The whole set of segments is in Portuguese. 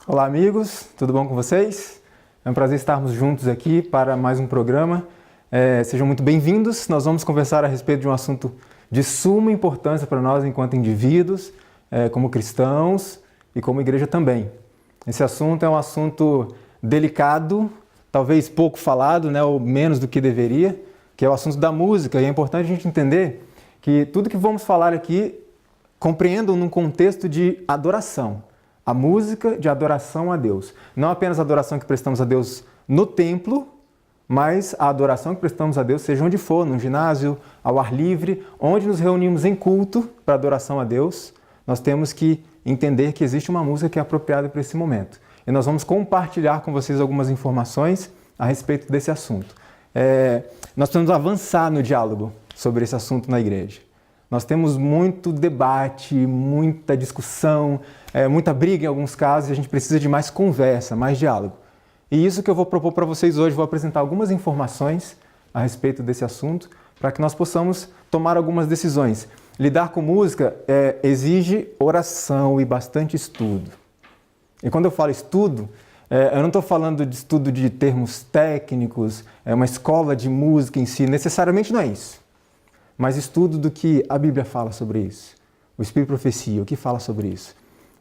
Olá, amigos, tudo bom com vocês? É um prazer estarmos juntos aqui para mais um programa. Sejam muito bem-vindos. Nós vamos conversar a respeito de um assunto de suma importância para nós enquanto indivíduos, como cristãos e como igreja também. Esse assunto é um assunto delicado, talvez pouco falado, ou menos do que deveria, que é o assunto da música. E é importante a gente entender que tudo que vamos falar aqui compreendam num contexto de adoração. A música de adoração a Deus. Não apenas a adoração que prestamos a Deus no templo, mas a adoração que prestamos a Deus seja onde for, no ginásio, ao ar livre, onde nos reunimos em culto para adoração a Deus, nós temos que entender que existe uma música que é apropriada para esse momento. E nós vamos compartilhar com vocês algumas informações a respeito desse assunto. Nós precisamos avançar no diálogo sobre esse assunto na igreja. Nós temos muito debate, muita discussão, muita briga em alguns casos, e a gente precisa de mais conversa, mais diálogo. E isso que eu vou propor para vocês hoje, vou apresentar algumas informações a respeito desse assunto, para que nós possamos tomar algumas decisões. Lidar com música exige oração e bastante estudo. E quando eu falo estudo, eu não estou falando de estudo de termos técnicos, uma escola de música em si, necessariamente não é isso. Mas estudo do que a Bíblia fala sobre isso. O Espírito de Profecia, o que fala sobre isso.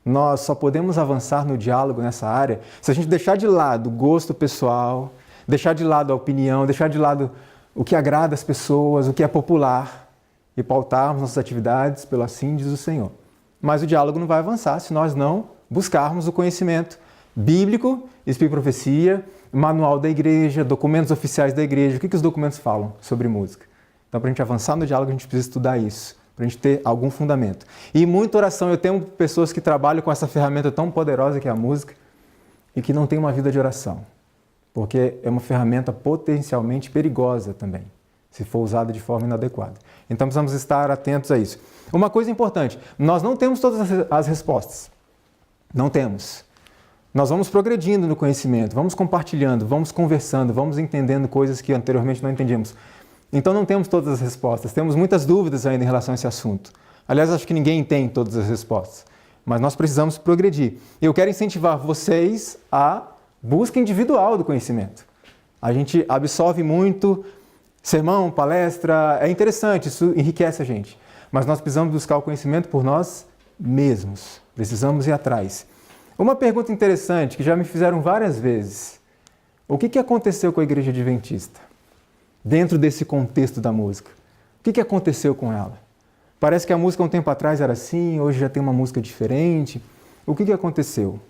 Nós só podemos avançar no diálogo nessa área se a gente deixar de lado o gosto pessoal, deixar de lado a opinião, deixar de lado o que agrada as pessoas, o que é popular e pautarmos nossas atividades pelo assim diz o Senhor. Mas o diálogo não vai avançar se nós não buscarmos o conhecimento bíblico, Espírito de Profecia, manual da igreja, documentos oficiais da igreja. O que os documentos falam sobre música? Então, para a gente avançar no diálogo, a gente precisa estudar isso, para a gente ter algum fundamento. E muita oração. Eu tenho pessoas que trabalham com essa ferramenta tão poderosa que é a música e que não têm uma vida de oração, porque é uma ferramenta potencialmente perigosa também, se for usada de forma inadequada. Então, precisamos estar atentos a isso. Uma coisa importante, nós não temos todas as respostas. Não temos. Nós vamos progredindo no conhecimento, vamos compartilhando, vamos conversando, vamos entendendo coisas que anteriormente não entendíamos. Então não temos todas as respostas, temos muitas dúvidas ainda em relação a esse assunto. Aliás, acho que ninguém tem todas as respostas, mas nós precisamos progredir. Eu quero incentivar vocês à busca individual do conhecimento. A gente absorve muito sermão, palestra, é interessante, isso enriquece a gente, mas nós precisamos buscar o conhecimento por nós mesmos, precisamos ir atrás. Uma pergunta interessante que já me fizeram várias vezes: o que aconteceu com a Igreja Adventista? Dentro desse contexto da música. O que aconteceu com ela? Parece que a música um tempo atrás era assim, hoje já tem uma música diferente. O que aconteceu?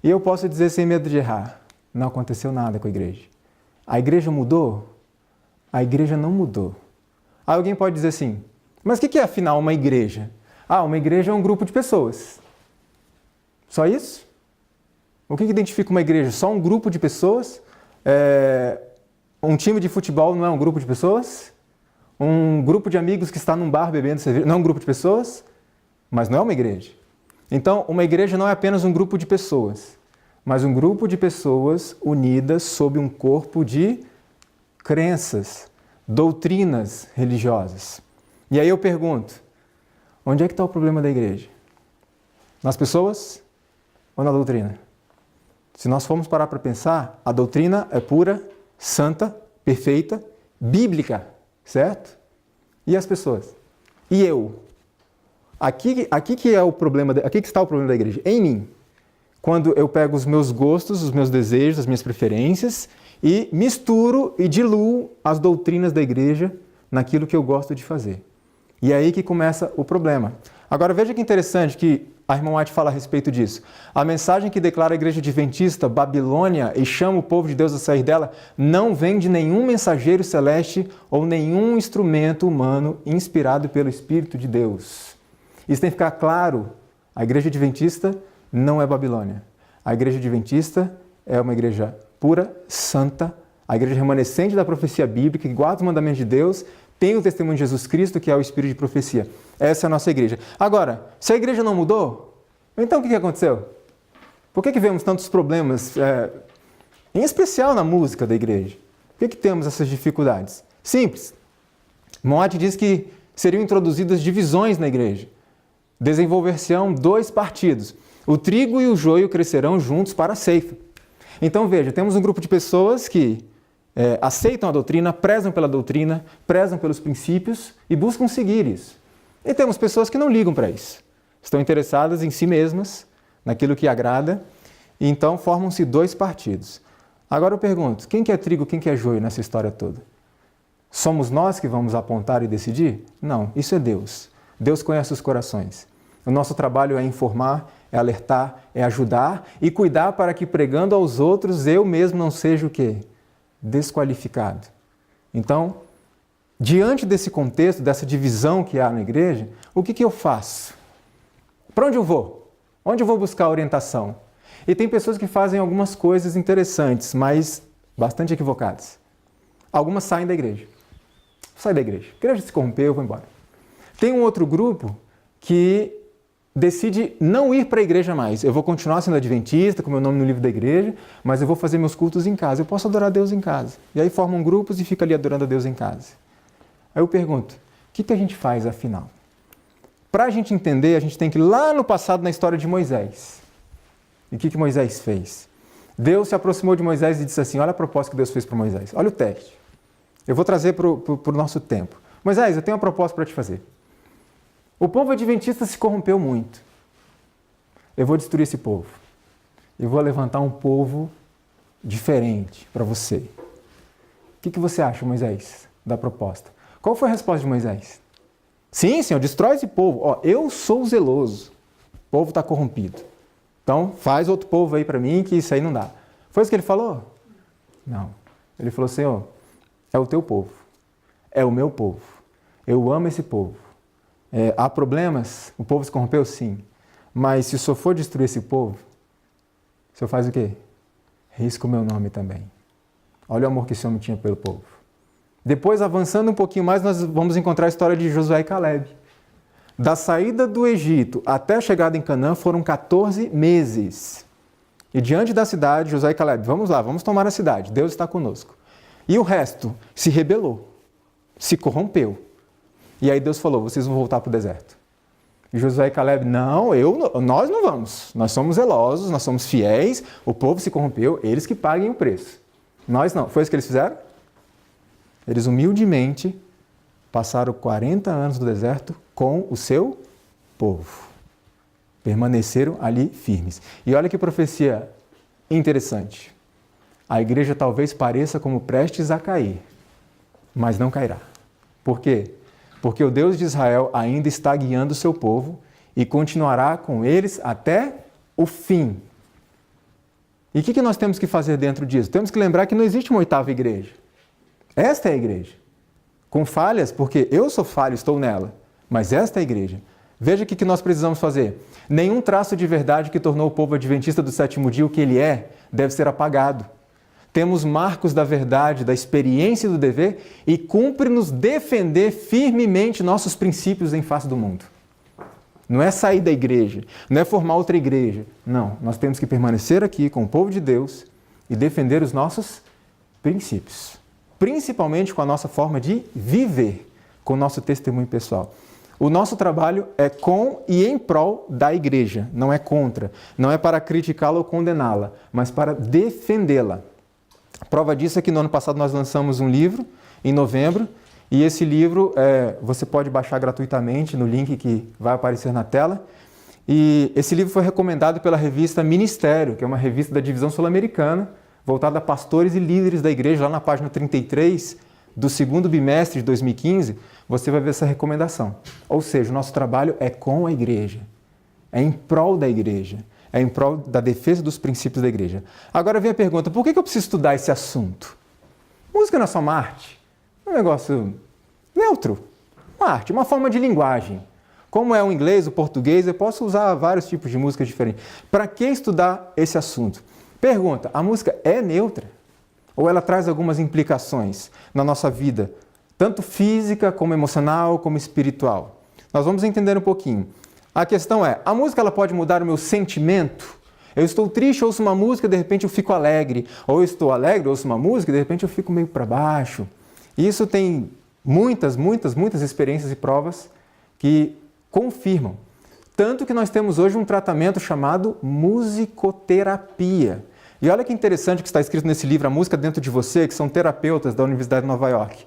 E eu posso dizer sem medo de errar, não aconteceu nada com a igreja. A igreja mudou? A igreja não mudou. Aí alguém pode dizer assim, mas o que é afinal uma igreja? Uma igreja é um grupo de pessoas. Só isso? O que identifica uma igreja? Só um grupo de pessoas? Um time de futebol não é um grupo de pessoas? Um grupo de amigos que está num bar bebendo cerveja não é um grupo de pessoas? Mas não é uma igreja. Então, uma igreja não é apenas um grupo de pessoas, mas um grupo de pessoas unidas sob um corpo de crenças, doutrinas religiosas. E aí eu pergunto, onde é que está o problema da igreja? Nas pessoas ou na doutrina? Se nós formos parar para pensar, a doutrina é pura, santa, perfeita, bíblica, certo? E as pessoas? E eu? Aqui que é o problema, aqui que está o problema da igreja, em mim. Quando eu pego os meus gostos, os meus desejos, as minhas preferências e misturo e diluo as doutrinas da igreja naquilo que eu gosto de fazer. E é aí que começa o problema. Agora veja que interessante que a irmã White fala a respeito disso. A mensagem que declara a igreja adventista, Babilônia, e chama o povo de Deus a sair dela, não vem de nenhum mensageiro celeste ou nenhum instrumento humano inspirado pelo Espírito de Deus. Isso tem que ficar claro. A igreja adventista não é Babilônia. A igreja adventista é uma igreja pura, santa, a igreja remanescente da profecia bíblica, que guarda os mandamentos de Deus, tem o testemunho de Jesus Cristo, que é o Espírito de profecia. Essa é a nossa igreja. Agora, se a igreja não mudou, então o que aconteceu? Por que vemos tantos problemas, em especial na música da igreja? Por que temos essas dificuldades? Simples. Moate diz que seriam introduzidas divisões na igreja. Desenvolver-se-ão dois partidos. O trigo e o joio crescerão juntos para a ceifa. Então veja, temos um grupo de pessoas que aceitam a doutrina, prezam pela doutrina, prezam pelos princípios e buscam seguir isso. E temos pessoas que não ligam para isso. Estão interessadas em si mesmas, naquilo que agrada, e então formam-se dois partidos. Agora eu pergunto, quem que é trigo, quem que é joio nessa história toda? Somos nós que vamos apontar e decidir? Não, isso é Deus. Deus conhece os corações. O nosso trabalho é informar, é alertar, é ajudar e cuidar para que pregando aos outros eu mesmo não seja o quê? Desqualificado. Então, diante desse contexto, dessa divisão que há na igreja, o que eu faço? Para onde eu vou? Onde eu vou buscar orientação? E tem pessoas que fazem algumas coisas interessantes, mas bastante equivocadas. Algumas saem da igreja. Sai da igreja. A igreja se corrompeu, eu vou embora. Tem um outro grupo que decide não ir para a igreja mais. Eu vou continuar sendo adventista, com meu nome no livro da igreja, mas eu vou fazer meus cultos em casa. Eu posso adorar a Deus em casa. E aí formam grupos e fica ali adorando a Deus em casa. Aí eu pergunto, o que a gente faz afinal? Para a gente entender, a gente tem que ir lá no passado na história de Moisés. E o que Moisés fez? Deus se aproximou de Moisés e disse assim, olha a proposta que Deus fez para Moisés. Olha o teste. Eu vou trazer para o nosso tempo. Moisés, eu tenho uma proposta para te fazer. O povo adventista se corrompeu muito. Eu vou destruir esse povo. Eu vou levantar um povo diferente para você. O que você acha, Moisés, da proposta? Qual foi a resposta de Moisés? Sim, Senhor, destrói esse povo. Ó, eu sou zeloso. O povo está corrompido. Então, faz outro povo aí para mim, que isso aí não dá. Foi isso que ele falou? Não. Ele falou, Senhor, é o teu povo. É o meu povo. Eu amo esse povo. Há problemas? O povo se corrompeu? Sim. Mas se o Senhor for destruir esse povo, o Senhor faz o quê? Risca o meu nome também. Olha o amor que esse homem tinha pelo povo. Depois, avançando um pouquinho mais, nós vamos encontrar a história de Josué e Caleb. Da saída do Egito até a chegada em Canaã foram 14 meses. E diante da cidade, Josué e Caleb, vamos lá, vamos tomar a cidade, Deus está conosco. E o resto se rebelou, se corrompeu. E aí Deus falou, vocês vão voltar para o deserto. E Josué e Caleb, não, nós não vamos. Nós somos zelosos, nós somos fiéis, o povo se corrompeu, eles que paguem o preço. Nós não. Foi isso que eles fizeram? Eles humildemente passaram 40 anos no deserto com o seu povo. Permaneceram ali firmes. E olha que profecia interessante. A igreja talvez pareça como prestes a cair, mas não cairá. Por quê? Porque o Deus de Israel ainda está guiando o seu povo e continuará com eles até o fim. E o que nós temos que fazer dentro disso? Temos que lembrar que não existe uma oitava igreja. Esta é a igreja. Com falhas, porque eu sou falho, estou nela. Mas esta é a igreja. Veja o que nós precisamos fazer. Nenhum traço de verdade que tornou o povo adventista do sétimo dia o que ele é, deve ser apagado. Temos marcos da verdade, da experiência e do dever e cumpre-nos defender firmemente nossos princípios em face do mundo. Não é sair da igreja, não é formar outra igreja. Não, nós temos que permanecer aqui com o povo de Deus e defender os nossos princípios. Principalmente com a nossa forma de viver, com o nosso testemunho pessoal. O nosso trabalho é com e em prol da igreja, não é contra. Não é para criticá-la ou condená-la, mas para defendê-la. Prova disso é que no ano passado nós lançamos um livro, em novembro, e esse livro você pode baixar gratuitamente no link que vai aparecer na tela. E esse livro foi recomendado pela revista Ministério, que é uma revista da divisão sul-americana, voltada a pastores e líderes da igreja. Lá na página 33 do segundo bimestre de 2015, você vai ver essa recomendação. Ou seja, o nosso trabalho é com a igreja, é em prol da igreja. É em prol da defesa dos princípios da igreja. Agora vem a pergunta, por que eu preciso estudar esse assunto? Música não é só uma arte, é um negócio neutro. Uma arte, uma forma de linguagem. Como é o inglês, o português, eu posso usar vários tipos de música diferentes. Para que estudar esse assunto? Pergunta, a música é neutra? Ou ela traz algumas implicações na nossa vida, tanto física, como emocional, como espiritual? Nós vamos entender um pouquinho. A questão é, a música ela pode mudar o meu sentimento? Eu estou triste, ouço uma música, de repente eu fico alegre. Ou eu estou alegre, ouço uma música, de repente eu fico meio para baixo. E isso tem muitas experiências e provas que confirmam. Tanto que nós temos hoje um tratamento chamado musicoterapia. E olha que interessante que está escrito nesse livro, A Música Dentro de Você, que são terapeutas da Universidade de Nova York.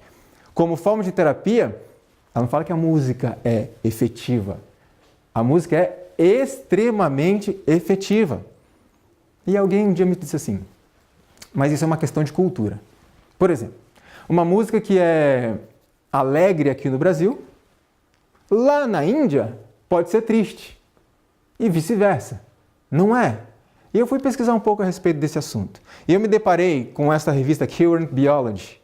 Como forma de terapia, ela não fala que a música é efetiva. A música é extremamente efetiva. E alguém um dia me disse assim, mas isso é uma questão de cultura. Por exemplo, uma música que é alegre aqui no Brasil, lá na Índia pode ser triste. E vice-versa. Não é? E eu fui pesquisar um pouco a respeito desse assunto. E eu me deparei com essa revista Current Biology,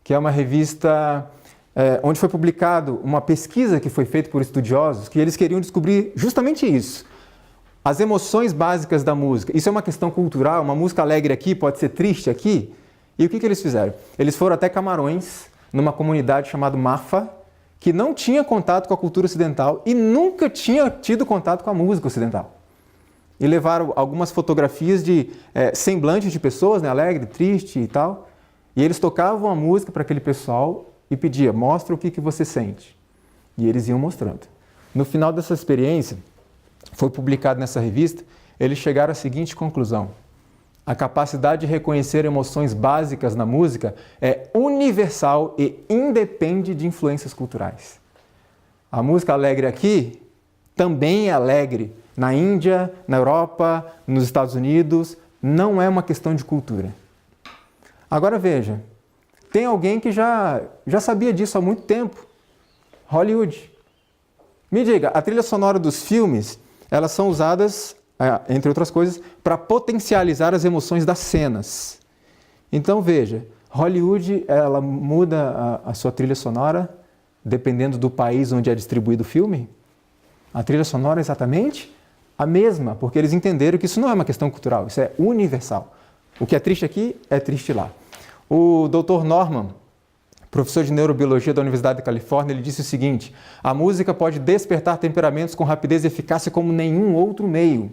que é uma revista onde foi publicado uma pesquisa que foi feita por estudiosos, que eles queriam descobrir justamente isso. As emoções básicas da música. Isso é uma questão cultural, uma música alegre aqui pode ser triste aqui. E o que eles fizeram? Eles foram até Camarões, numa comunidade chamada Mafa, que não tinha contato com a cultura ocidental e nunca tinha tido contato com a música ocidental. E levaram algumas fotografias de semblantes de pessoas, né, alegre, triste e tal. E eles tocavam a música para aquele pessoal e pediam, mostra o que você sente. E eles iam mostrando. No final dessa experiência, foi publicado nessa revista, eles chegaram à seguinte conclusão. A capacidade de reconhecer emoções básicas na música é universal e independe de influências culturais. A música alegre aqui também é alegre na Índia, na Europa, nos Estados Unidos. Não é uma questão de cultura. Agora veja, tem alguém que já sabia disso há muito tempo. Hollywood. Me diga, a trilha sonora dos filmes, elas são usadas, entre outras coisas, para potencializar as emoções das cenas. Então veja, Hollywood ela muda a sua trilha sonora dependendo do país onde é distribuído o filme. A trilha sonora é exatamente a mesma, porque eles entenderam que isso não é uma questão cultural, isso é universal. O que é triste aqui é triste lá. O Dr. Norman, professor de neurobiologia da Universidade da Califórnia, ele disse o seguinte: a música pode despertar temperamentos com rapidez e eficácia como nenhum outro meio.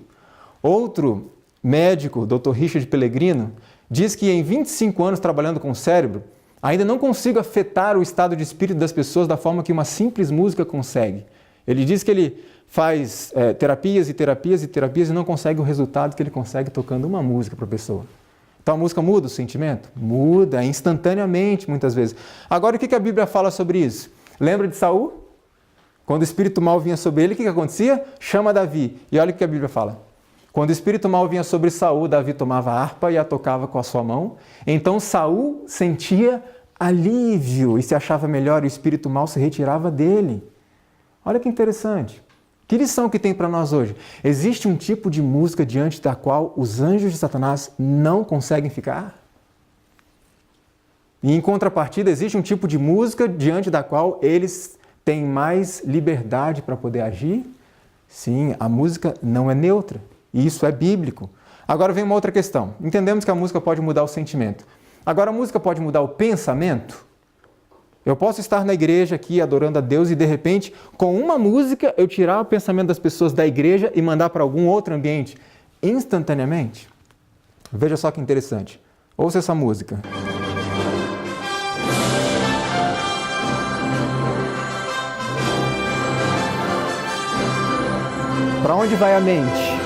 Outro médico, Dr. Richard Pellegrino, diz que em 25 anos trabalhando com o cérebro, ainda não consigo afetar o estado de espírito das pessoas da forma que uma simples música consegue. Ele diz que ele faz terapias e terapias e terapias e não consegue o resultado que ele consegue tocando uma música para a pessoa. Então a música muda o sentimento? Muda instantaneamente, muitas vezes. Agora o que a Bíblia fala sobre isso? Lembra de Saul? Quando o espírito mal vinha sobre ele, o que acontecia? Chama Davi. E olha o que a Bíblia fala. Quando o espírito mal vinha sobre Saul, Davi tomava a harpa e a tocava com a sua mão. Então Saul sentia alívio e se achava melhor e o espírito mal se retirava dele. Olha que interessante. Que lição que tem para nós hoje? Existe um tipo de música diante da qual os anjos de Satanás não conseguem ficar? E em contrapartida, existe um tipo de música diante da qual eles têm mais liberdade para poder agir? Sim, a música não é neutra. E isso é bíblico. Agora vem uma outra questão. Entendemos que a música pode mudar o sentimento. Agora a música pode mudar o pensamento? Eu posso estar na igreja aqui adorando a Deus e de repente, com uma música, eu tirar o pensamento das pessoas da igreja e mandar para algum outro ambiente instantaneamente? Veja só que interessante. Ouça essa música. Para onde vai a mente?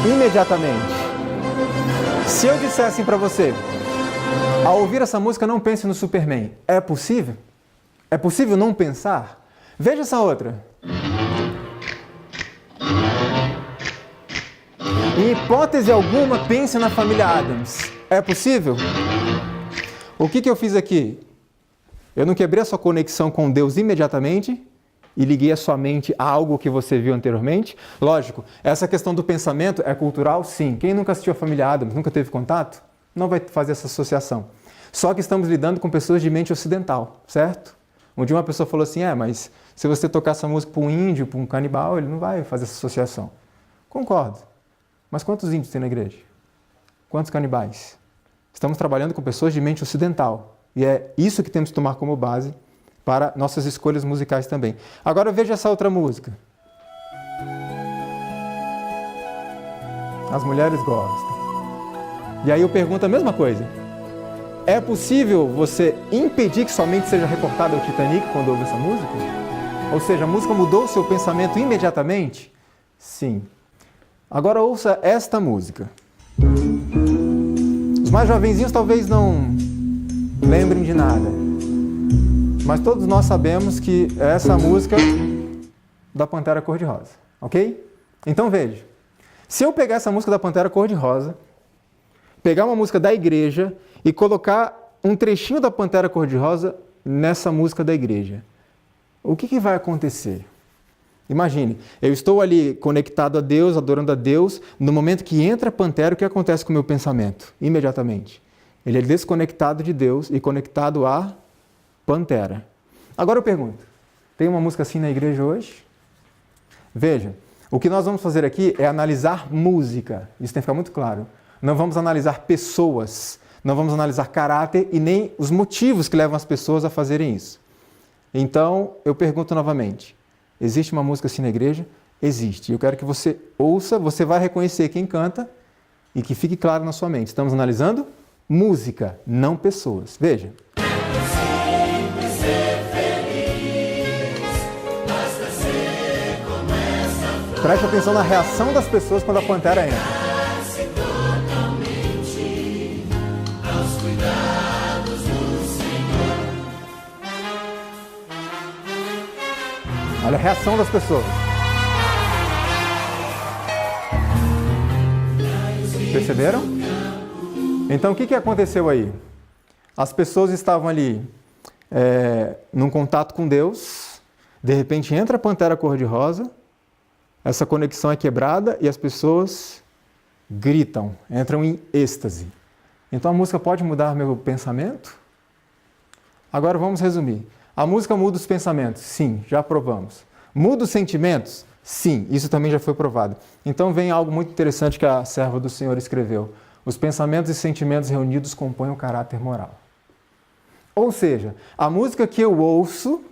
Imediatamente. Se eu disser assim para você, ao ouvir essa música, não pense no Superman. É possível? É possível não pensar? Veja essa outra. Em hipótese alguma, pense na família Addams. É possível? O que eu fiz aqui? Eu não quebrei a sua conexão com Deus imediatamente e liguei a sua mente a algo que você viu anteriormente? Lógico, essa questão do pensamento é cultural? Sim. Quem nunca assistiu a família Addams, nunca teve contato? Não vai fazer essa associação. Só que estamos lidando com pessoas de mente ocidental, certo? Um dia uma pessoa falou assim, mas se você tocar essa música para um índio, para um canibal, ele não vai fazer essa associação. Concordo. Mas quantos índios tem na igreja? Quantos canibais? Estamos trabalhando com pessoas de mente ocidental. E é isso que temos que tomar como base para nossas escolhas musicais também. Agora veja essa outra música. As mulheres gostam. E aí eu pergunto a mesma coisa. É possível você impedir que sua mente seja reportada ao Titanic quando ouve essa música? Ou seja, a música mudou o seu pensamento imediatamente? Sim. Agora ouça esta música. Os mais jovenzinhos talvez não lembrem de nada, mas todos nós sabemos que é essa música da Pantera Cor-de-Rosa, ok? Então veja, se eu pegar essa música da Pantera Cor-de-Rosa, pegar uma música da igreja e colocar um trechinho da Pantera Cor-de-Rosa nessa música da igreja, o que vai acontecer? Imagine, eu estou ali conectado a Deus, adorando a Deus, no momento que entra a Pantera, o que acontece com o meu pensamento? Imediatamente. Ele é desconectado de Deus e conectado à Pantera. Agora eu pergunto, tem uma música assim na igreja hoje? Veja, o que nós vamos fazer aqui é analisar música, isso tem que ficar muito claro. Não vamos analisar pessoas, não vamos analisar caráter e nem os motivos que levam as pessoas a fazerem isso. Então, eu pergunto novamente, existe uma música assim na igreja? Existe. Eu quero que você ouça, você vai reconhecer quem canta e que fique claro na sua mente. Estamos analisando música, não pessoas. Veja. Preste atenção na reação das pessoas quando a Pantera entra. Olha a reação das pessoas. Perceberam? Então, o que aconteceu aí? As pessoas estavam ali num contato com Deus, de repente entra a Pantera Cor-de-Rosa, essa conexão é quebrada e as pessoas gritam, entram em êxtase. Então, a música pode mudar meu pensamento? Agora, vamos resumir. A música muda os pensamentos? Sim, já provamos. Muda os sentimentos? Sim, isso também já foi provado. Então vem algo muito interessante que a serva do Senhor escreveu. Os pensamentos e sentimentos reunidos compõem o caráter moral. Ou seja, a música que eu ouço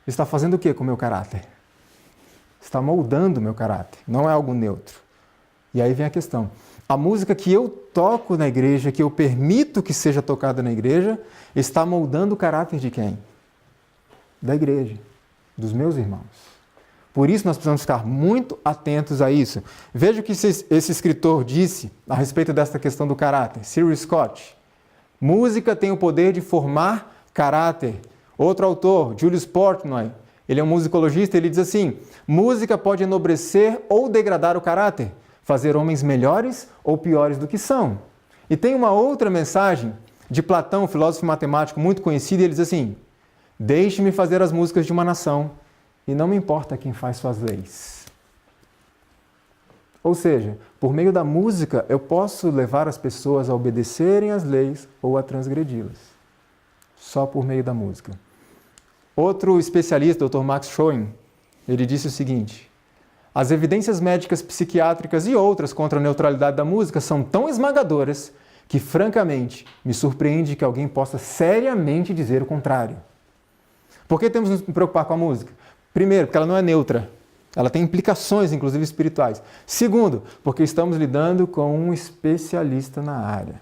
está fazendo o que com o meu caráter? Está moldando o meu caráter, não é algo neutro. E aí vem a questão. A música que eu toco na igreja, que eu permito que seja tocada na igreja, está moldando o caráter de quem? Da igreja, dos meus irmãos. Por isso nós precisamos ficar muito atentos a isso. Veja o que esse escritor disse a respeito desta questão do caráter. Cyril Scott. Música tem o poder de formar caráter. Outro autor, Julius Portnoy, ele é um musicologista, ele diz assim, música pode enobrecer ou degradar o caráter, fazer homens melhores ou piores do que são. E tem uma outra mensagem de Platão, filósofo matemático muito conhecido, e ele diz assim, deixe-me fazer as músicas de uma nação, e não me importa quem faz suas leis. Ou seja, por meio da música, eu posso levar as pessoas a obedecerem às leis ou a transgredi-las. Só por meio da música. Outro especialista, Dr. Max Schoen, ele disse o seguinte, as evidências médicas, psiquiátricas e outras contra a neutralidade da música são tão esmagadoras que, francamente, me surpreende que alguém possa seriamente dizer o contrário. Por que temos que nos preocupar com a música? Primeiro, porque ela não é neutra. Ela tem implicações, inclusive espirituais. Segundo, porque estamos lidando com um especialista na área,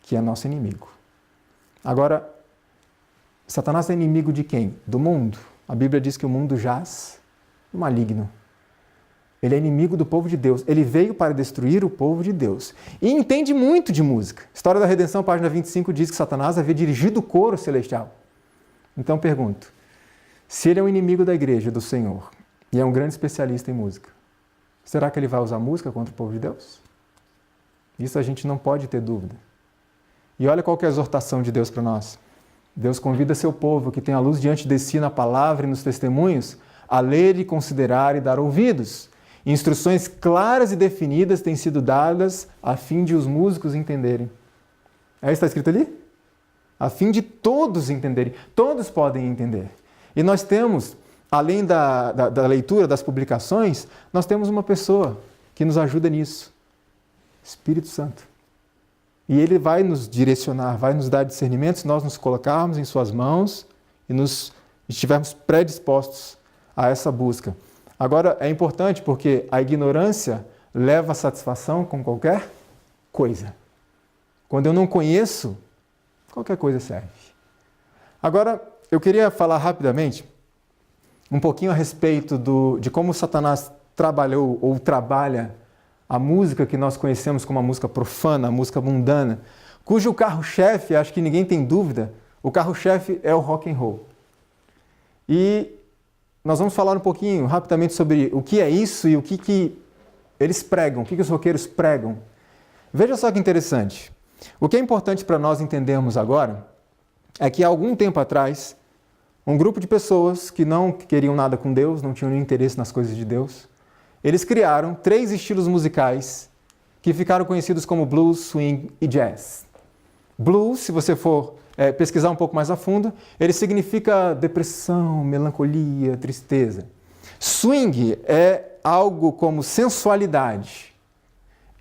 que é nosso inimigo. Agora, Satanás é inimigo de quem? Do mundo. A Bíblia diz que o mundo jaz no maligno. Ele é inimigo do povo de Deus. Ele veio para destruir o povo de Deus. E entende muito de música. História da Redenção, página 25, diz que Satanás havia dirigido o coro celestial. Então pergunto, se ele é um inimigo da igreja, do Senhor, e é um grande especialista em música, será que ele vai usar música contra o povo de Deus? Isso a gente não pode ter dúvida. E olha qual que é a exortação de Deus para nós. Deus convida seu povo, que tem a luz diante de si na palavra e nos testemunhos, a ler e considerar e dar ouvidos. Instruções claras e definidas têm sido dadas a fim de os músicos entenderem. É isso que está escrito ali? A fim de todos entenderem. Todos podem entender. E nós temos, além da leitura, das publicações, nós temos uma pessoa que nos ajuda nisso. Espírito Santo. E ele vai nos direcionar, vai nos dar discernimento se nós nos colocarmos em suas mãos e estivermos predispostos a essa busca. Agora, é importante porque a ignorância leva a satisfação com qualquer coisa. Quando eu não conheço, qualquer coisa serve. Agora, eu queria falar rapidamente um pouquinho a respeito de como Satanás trabalhou ou trabalha a música que nós conhecemos como a música profana, a música mundana, cujo carro-chefe, acho que ninguém tem dúvida, o carro-chefe é o rock and roll. E nós vamos falar um pouquinho, rapidamente, sobre o que é isso e o que eles pregam, o que os roqueiros pregam. Veja só que interessante. O que é importante para nós entendermos agora é que há algum tempo atrás, um grupo de pessoas que não queriam nada com Deus, não tinham nenhum interesse nas coisas de Deus, eles criaram 3 estilos musicais que ficaram conhecidos como blues, swing e jazz. Blues, se você for pesquisar um pouco mais a fundo, ele significa depressão, melancolia, tristeza. Swing é algo como sensualidade.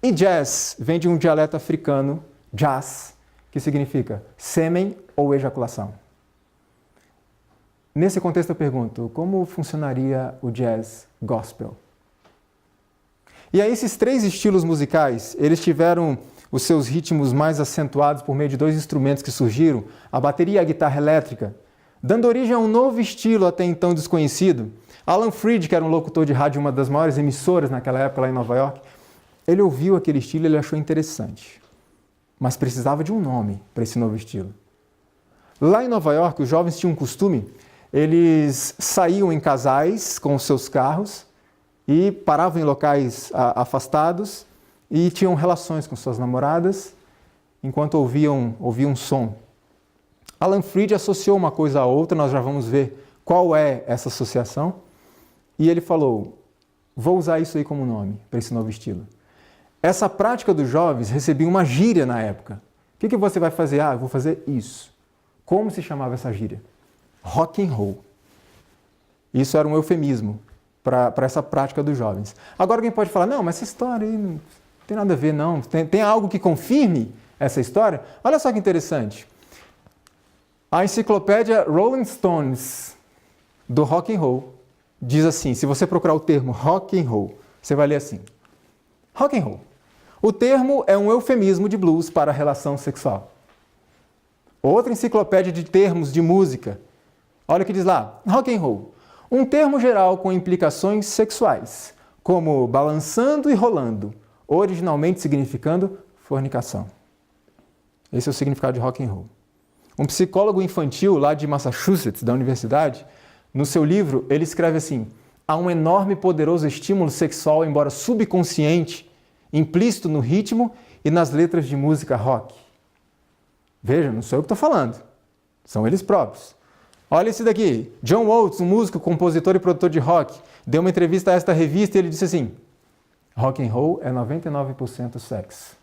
E jazz vem de um dialeto africano, jazz, que significa sêmen ou ejaculação. Nesse contexto eu pergunto, como funcionaria o jazz gospel? E aí esses 3 estilos musicais, eles tiveram os seus ritmos mais acentuados por meio de 2 instrumentos que surgiram, a bateria e a guitarra elétrica, dando origem a um novo estilo até então desconhecido. Alan Freed, que era um locutor de rádio, uma das maiores emissoras naquela época lá em Nova York, ele ouviu aquele estilo e ele achou interessante, mas precisava de um nome para esse novo estilo. Lá em Nova York, os jovens tinham um costume, eles saíam em casais com os seus carros e paravam em locais afastados e tinham relações com suas namoradas enquanto ouviam som. Alan Freed associou uma coisa à outra, nós já vamos ver qual é essa associação, e ele falou, vou usar isso aí como nome para esse novo estilo. Essa prática dos jovens recebia uma gíria na época. O que você vai fazer? Eu vou fazer isso. Como se chamava essa gíria? Rock and roll. Isso era um eufemismo para essa prática dos jovens. Agora alguém pode falar, não, mas essa história aí não tem nada a ver, não. Tem algo que confirme essa história? Olha só que interessante. A enciclopédia Rolling Stones do rock and roll diz assim, se você procurar o termo rock and roll, você vai ler assim, rock and roll. O termo é um eufemismo de blues para a relação sexual. Outra enciclopédia de termos de música, olha o que diz lá, rock and roll. Um termo geral com implicações sexuais, como balançando e rolando, originalmente significando fornicação. Esse é o significado de rock and roll. Um psicólogo infantil lá de Massachusetts, da universidade, no seu livro, ele escreve assim, há um enorme e poderoso estímulo sexual, embora subconsciente, implícito no ritmo e nas letras de música rock. Veja, não sou eu que estou falando, são eles próprios. Olha esse daqui, John Oates, um músico, compositor e produtor de rock, deu uma entrevista a esta revista e ele disse assim, rock and roll é 99% sexo.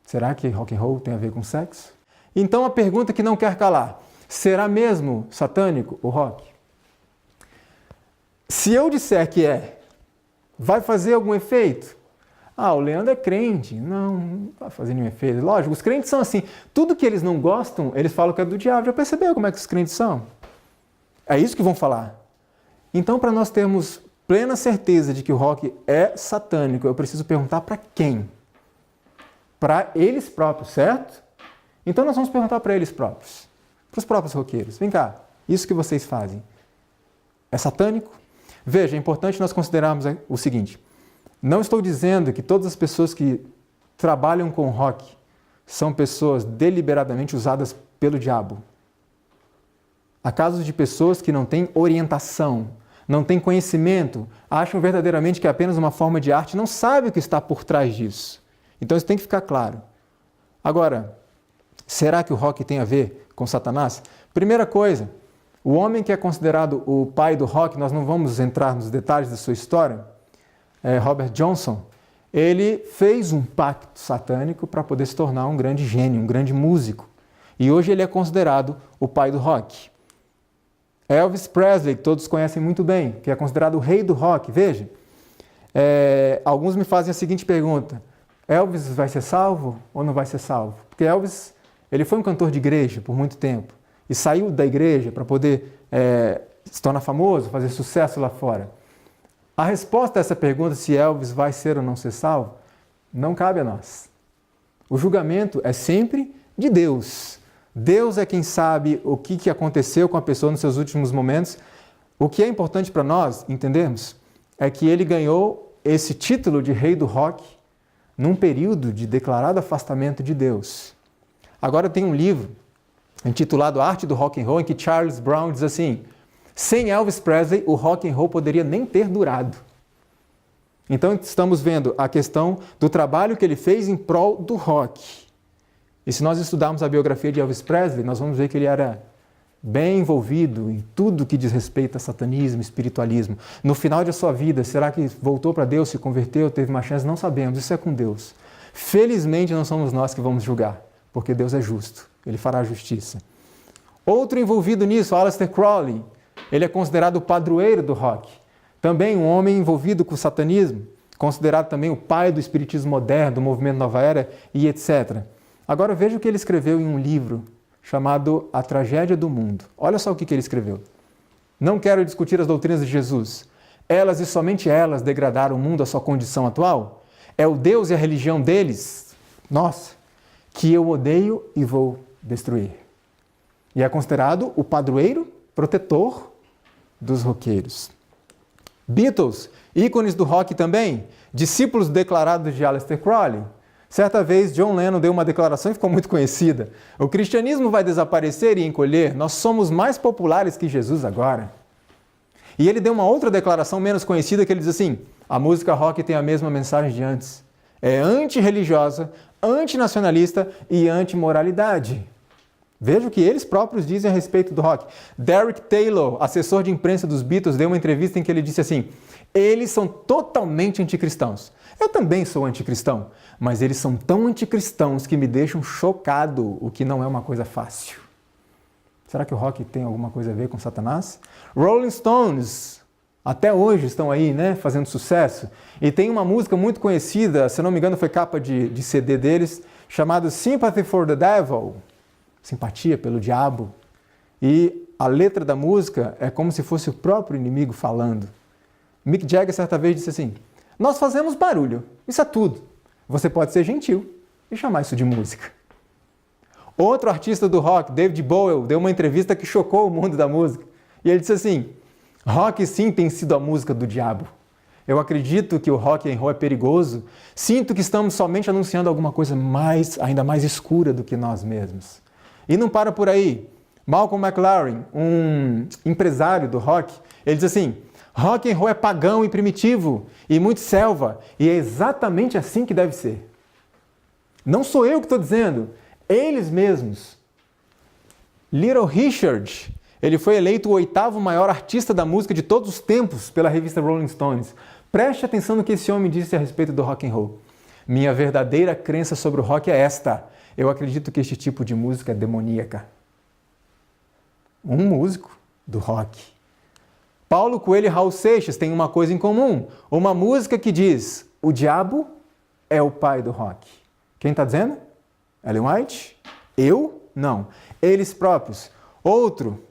Será que rock and roll tem a ver com sexo? Então a pergunta que não quer calar, será mesmo satânico o rock? Se eu disser que vai fazer algum efeito? O Leandro é crente. Não vai fazer nenhum efeito. Lógico, os crentes são assim. Tudo que eles não gostam, eles falam que é do diabo. Já percebeu como é que os crentes são? É isso que vão falar. Então, para nós termos plena certeza de que o rock é satânico, eu preciso perguntar para quem? Para eles próprios, certo? Então nós vamos perguntar para eles próprios. Para os próprios roqueiros. Vem cá, isso que vocês fazem é satânico? Veja, é importante nós considerarmos o seguinte. Não estou dizendo que todas as pessoas que trabalham com rock são pessoas deliberadamente usadas pelo diabo. Há casos de pessoas que não têm orientação, não têm conhecimento, acham verdadeiramente que é apenas uma forma de arte, não sabem o que está por trás disso. Então isso tem que ficar claro. Agora, será que o rock tem a ver com Satanás? Primeira coisa, o homem que é considerado o pai do rock, nós não vamos entrar nos detalhes da sua história, Robert Johnson, ele fez um pacto satânico para poder se tornar um grande gênio, um grande músico. E hoje ele é considerado o pai do rock. Elvis Presley, que todos conhecem muito bem, que é considerado o rei do rock. Veja, alguns me fazem a seguinte pergunta, Elvis vai ser salvo ou não vai ser salvo? Porque Elvis, ele foi um cantor de igreja por muito tempo e saiu da igreja para poder se tornar famoso, fazer sucesso lá fora. A resposta a essa pergunta, se Elvis vai ser ou não ser salvo, não cabe a nós. O julgamento é sempre de Deus. Deus é quem sabe o que aconteceu com a pessoa nos seus últimos momentos. O que é importante para nós entendermos é que ele ganhou esse título de rei do rock num período de declarado afastamento de Deus. Agora tem um livro intitulado Arte do Rock and Roll, em que Charles Brown diz assim: sem Elvis Presley, o rock and roll poderia nem ter durado. Então estamos vendo a questão do trabalho que ele fez em prol do rock. E se nós estudarmos a biografia de Elvis Presley, nós vamos ver que ele era bem envolvido em tudo que diz respeito a satanismo, espiritualismo. No final de sua vida, será que voltou para Deus, se converteu, teve uma chance? Não sabemos, isso é com Deus. Felizmente não somos nós que vamos julgar, porque Deus é justo, Ele fará justiça. Outro envolvido nisso, Aleister Crowley, ele é considerado o padroeiro do rock. Também um homem envolvido com o satanismo, considerado também o pai do espiritismo moderno, do movimento Nova Era e etc. Agora veja o que ele escreveu em um livro chamado A Tragédia do Mundo. Olha só o que ele escreveu. Não quero discutir as doutrinas de Jesus. Elas e somente elas degradaram o mundo à sua condição atual? É o Deus e a religião deles, nossa, que eu odeio e vou destruir. E é considerado o padroeiro protetor dos roqueiros. Beatles, ícones do rock também, discípulos declarados de Aleister Crowley. Certa vez, John Lennon deu uma declaração e ficou muito conhecida. O cristianismo vai desaparecer e encolher, nós somos mais populares que Jesus agora. E ele deu uma outra declaração menos conhecida que ele diz assim: a música rock tem a mesma mensagem de antes. É antirreligiosa, antinacionalista e antimoralidade. Veja o que eles próprios dizem a respeito do rock. Derek Taylor, assessor de imprensa dos Beatles, deu uma entrevista em que ele disse assim: eles são totalmente anticristãos. Eu também sou anticristão, mas eles são tão anticristãos que me deixam chocado, o que não é uma coisa fácil. Será que o rock tem alguma coisa a ver com Satanás? Rolling Stones, até hoje estão aí, né, fazendo sucesso. E tem uma música muito conhecida, se não me engano foi capa de CD deles, chamada Sympathy for the Devil. Simpatia pelo diabo. E a letra da música é como se fosse o próprio inimigo falando. Mick Jagger certa vez disse assim: nós fazemos barulho, isso é tudo. Você pode ser gentil e chamar isso de música. Outro artista do rock, David Bowie, deu uma entrevista que chocou o mundo da música. E ele disse assim: rock sim tem sido a música do diabo. Eu acredito que o rock and roll é perigoso. Sinto que estamos somente anunciando alguma coisa ainda mais escura do que nós mesmos. E não para por aí. Malcolm McLaren, um empresário do rock, ele diz assim: rock and roll é pagão e primitivo e muito selva, e é exatamente assim que deve ser. Não sou eu que estou dizendo, eles mesmos. Little Richard, ele foi eleito o 8º maior artista da música de todos os tempos pela revista Rolling Stones. Preste atenção no que esse homem disse a respeito do rock and roll. Minha verdadeira crença sobre o rock é esta: eu acredito que este tipo de música é demoníaca. Um músico do rock. Paulo Coelho e Raul Seixas têm uma coisa em comum. Uma música que diz: o diabo é o pai do rock. Quem está dizendo? Ellen White? Eu? Não. Eles próprios. Outro,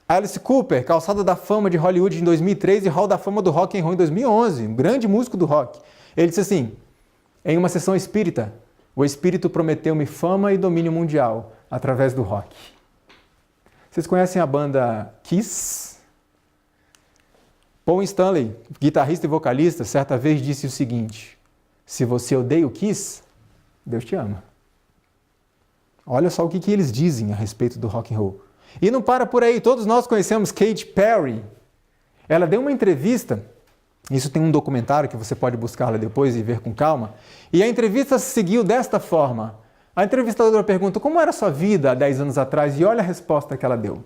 Alice Cooper, Calçada da Fama de Hollywood em 2003 e Hall da Fama do Rock and Roll em 2011. Um grande músico do rock. Ele disse assim, em uma sessão espírita: o espírito prometeu-me fama e domínio mundial através do rock. Vocês conhecem a banda Kiss? Paul Stanley, guitarrista e vocalista, certa vez disse o seguinte: se você odeia o Kiss, Deus te ama. Olha só o que eles dizem a respeito do rock and roll. E não para por aí, todos nós conhecemos Katy Perry. Ela deu uma entrevista, isso tem um documentário que você pode buscar lá depois e ver com calma, e a entrevista seguiu desta forma. A entrevistadora pergunta: como era a sua vida há 10 anos atrás? E olha a resposta que ela deu: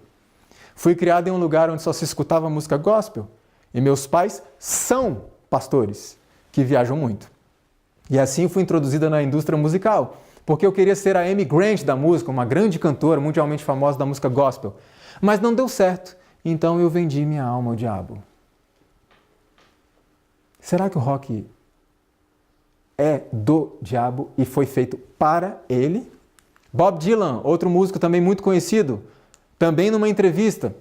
fui criada em um lugar onde só se escutava música gospel, e meus pais são pastores que viajam muito. E assim fui introduzida na indústria musical, porque eu queria ser a Amy Grant da música, uma grande cantora mundialmente famosa da música gospel. Mas não deu certo, então eu vendi minha alma ao diabo. Será que o rock é do diabo e foi feito para ele? Bob Dylan, outro músico também muito conhecido, também numa entrevista,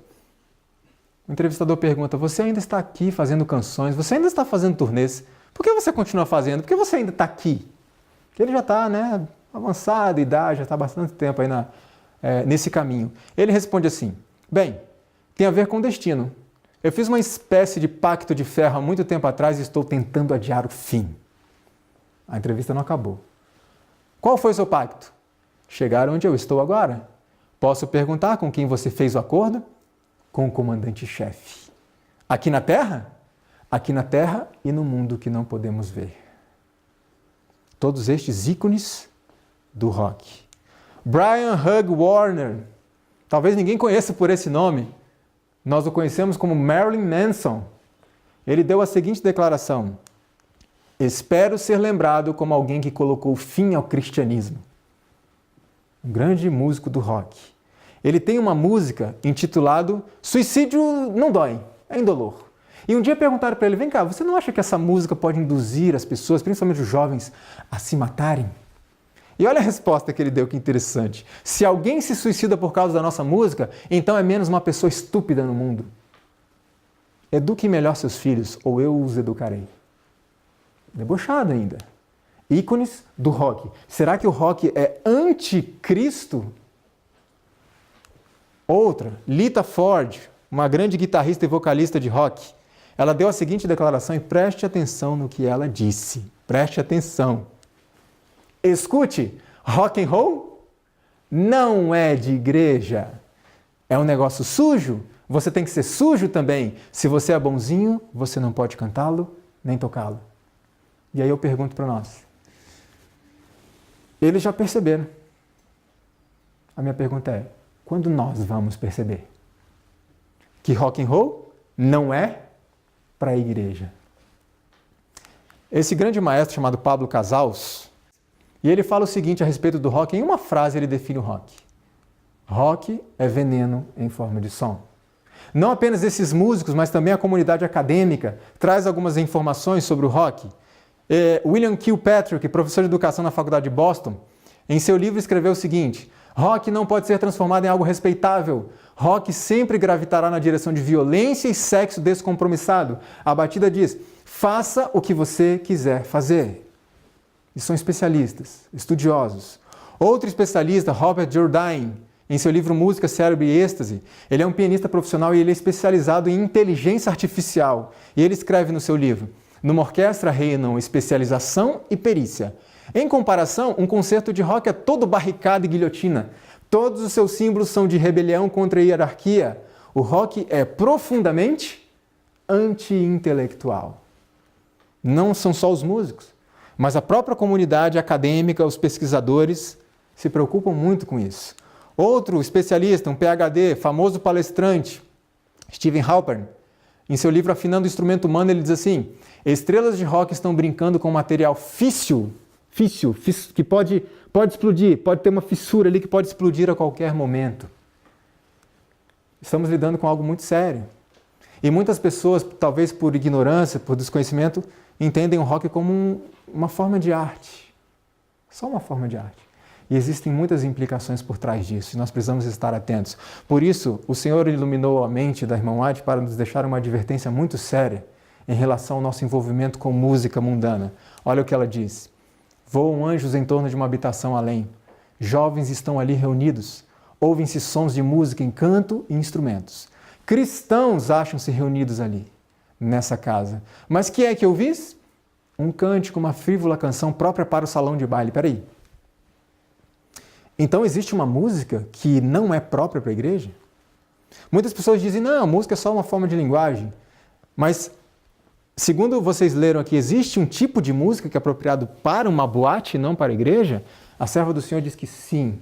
o entrevistador pergunta: você ainda está aqui fazendo canções, você ainda está fazendo turnês, por que você continua fazendo? Por que você ainda está aqui? Porque ele já está, avançado, idade, já está há bastante tempo aí nesse caminho? Ele responde assim: bem, tem a ver com destino. Eu fiz uma espécie de pacto de ferro há muito tempo atrás e estou tentando adiar o fim. A entrevista não acabou. Qual foi o seu pacto? Chegar onde eu estou agora. Posso perguntar com quem você fez o acordo? Com o comandante-chefe. Aqui na Terra? Aqui na Terra e no mundo que não podemos ver. Todos estes ícones do rock. Brian Hugh Warner. Talvez ninguém conheça por esse nome. Nós o conhecemos como Marilyn Manson. Ele deu a seguinte declaração: espero ser lembrado como alguém que colocou fim ao cristianismo. Um grande músico do rock. Ele tem uma música intitulada Suicídio Não Dói, é indolor. E um dia perguntaram para ele: vem cá, você não acha que essa música pode induzir as pessoas, principalmente os jovens, a se matarem? E olha a resposta que ele deu, que interessante. Se alguém se suicida por causa da nossa música, então é menos uma pessoa estúpida no mundo. Eduque melhor seus filhos, ou eu os educarei. Debochado ainda. Ícones do rock. Será que o rock é anticristo? Outra, Lita Ford, uma grande guitarrista e vocalista de rock. Ela deu a seguinte declaração e preste atenção no que ela disse. Preste atenção. Escute, rock and roll não é de igreja. É um negócio sujo. Você tem que ser sujo também. Se você é bonzinho, você não pode cantá-lo nem tocá-lo. E aí eu pergunto para nós. Eles já perceberam. A minha pergunta é: quando nós vamos perceber que rock and roll não é para a igreja? Esse grande maestro chamado Pablo Casals, e ele fala o seguinte a respeito do rock, em uma frase ele define o rock. Rock é veneno em forma de som. Não apenas esses músicos, mas também a comunidade acadêmica traz algumas informações sobre o rock. William Kilpatrick, professor de educação na Faculdade de Boston, em seu livro escreveu o seguinte: rock não pode ser transformado em algo respeitável. Rock sempre gravitará na direção de violência e sexo descompromissado. A batida diz: faça o que você quiser fazer. E são especialistas, estudiosos. Outro especialista, Robert Jourdain, em seu livro Música, Cérebro e Êxtase, ele é um pianista profissional e ele é especializado em inteligência artificial. E ele escreve no seu livro: numa orquestra reinam especialização e perícia. Em comparação, um concerto de rock é todo barricada e guilhotina. Todos os seus símbolos são de rebelião contra a hierarquia. O rock é profundamente anti-intelectual. Não são só os músicos, mas a própria comunidade acadêmica, os pesquisadores, se preocupam muito com isso. Outro especialista, um PhD, famoso palestrante, Stephen Halpern, em seu livro Afinando o Instrumento Humano, ele diz assim: estrelas de rock estão brincando com material físsil, que pode explodir, pode ter uma fissura ali que pode explodir a qualquer momento. Estamos lidando com algo muito sério. E muitas pessoas, talvez por ignorância, por desconhecimento, entendem o rock como uma forma de arte. Só uma forma de arte. E existem muitas implicações por trás disso, e nós precisamos estar atentos. Por isso, o Senhor iluminou a mente da irmã White para nos deixar uma advertência muito séria em relação ao nosso envolvimento com música mundana. Olha o que ela diz: voam anjos em torno de uma habitação além. Jovens estão ali reunidos. Ouvem-se sons de música em canto e instrumentos. Cristãos acham-se reunidos ali, nessa casa. Mas que é que eu vi? Um cântico, uma frívola canção própria para o salão de baile. Peraí. Então existe uma música que não é própria para a igreja? Muitas pessoas dizem: não, a música é só uma forma de linguagem. Mas, segundo vocês leram aqui, existe um tipo de música que é apropriado para uma boate e não para a igreja? A serva do Senhor diz que sim.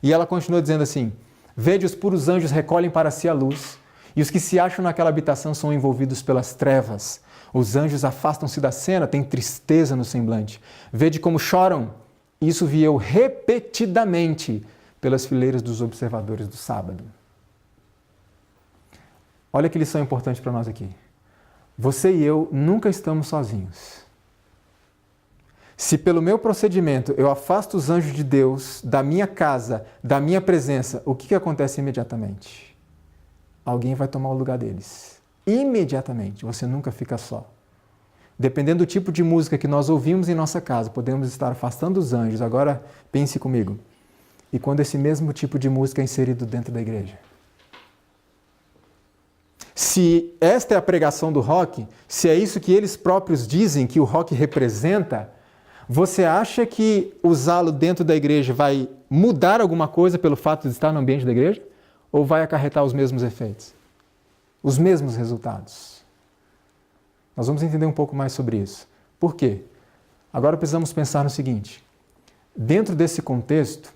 E ela continua dizendo assim: vede, os puros anjos recolhem para si a luz, e os que se acham naquela habitação são envolvidos pelas trevas. Os anjos afastam-se da cena, têm tristeza no semblante. Vede como choram. Isso vi eu repetidamente pelas fileiras dos observadores do sábado. Olha que lição importante para nós aqui. Você e eu nunca estamos sozinhos. Se pelo meu procedimento eu afasto os anjos de Deus da minha casa, da minha presença, o que acontece imediatamente? Alguém vai tomar o lugar deles. Imediatamente. Você nunca fica só. Dependendo do tipo de música que nós ouvimos em nossa casa, podemos estar afastando os anjos. Agora, pense comigo. e quando esse mesmo tipo de música é inserido dentro da igreja? Se esta é a pregação do rock, se é isso que eles próprios dizem que o rock representa, você acha que usá-lo dentro da igreja vai mudar alguma coisa pelo fato de estar no ambiente da igreja? Ou vai acarretar os mesmos efeitos? Os mesmos resultados? Nós vamos entender um pouco mais sobre isso. Por quê? Agora precisamos pensar no seguinte. Dentro desse contexto,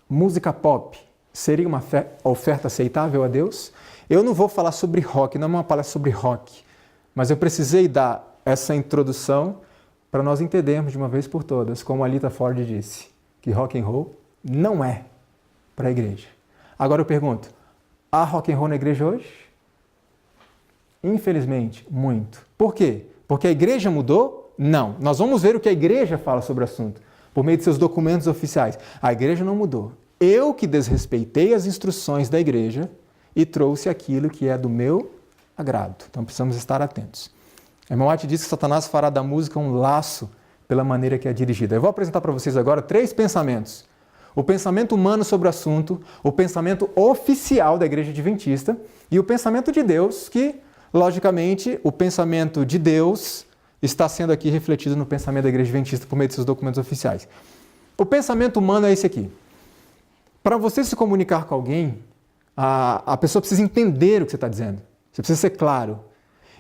música pop seria uma oferta aceitável a Deus? Eu não vou falar sobre rock, não é uma palestra sobre rock, mas eu precisei dar essa introdução para nós entendermos de uma vez por todas, como a Lita Ford disse, que rock and roll não é para a igreja. Agora eu pergunto, há rock and roll na igreja hoje? Infelizmente, muito. Por quê? Porque a igreja mudou? Não. Nós vamos ver o que a igreja fala sobre o assunto, por meio de seus documentos oficiais. A igreja não mudou. Eu que desrespeitei as instruções da igreja e trouxe aquilo que é do meu agrado. Então precisamos estar atentos. Irmão White diz que Satanás fará da música um laço pela maneira que é dirigida. Eu vou apresentar para vocês agora 3 pensamentos. O pensamento humano sobre o assunto, o pensamento oficial da Igreja Adventista e o pensamento de Deus, que, logicamente, o pensamento de Deus está sendo aqui refletido no pensamento da Igreja Adventista por meio de seus documentos oficiais. O pensamento humano é esse aqui. Para você se comunicar com alguém, a pessoa precisa entender o que você está dizendo. Você precisa ser claro.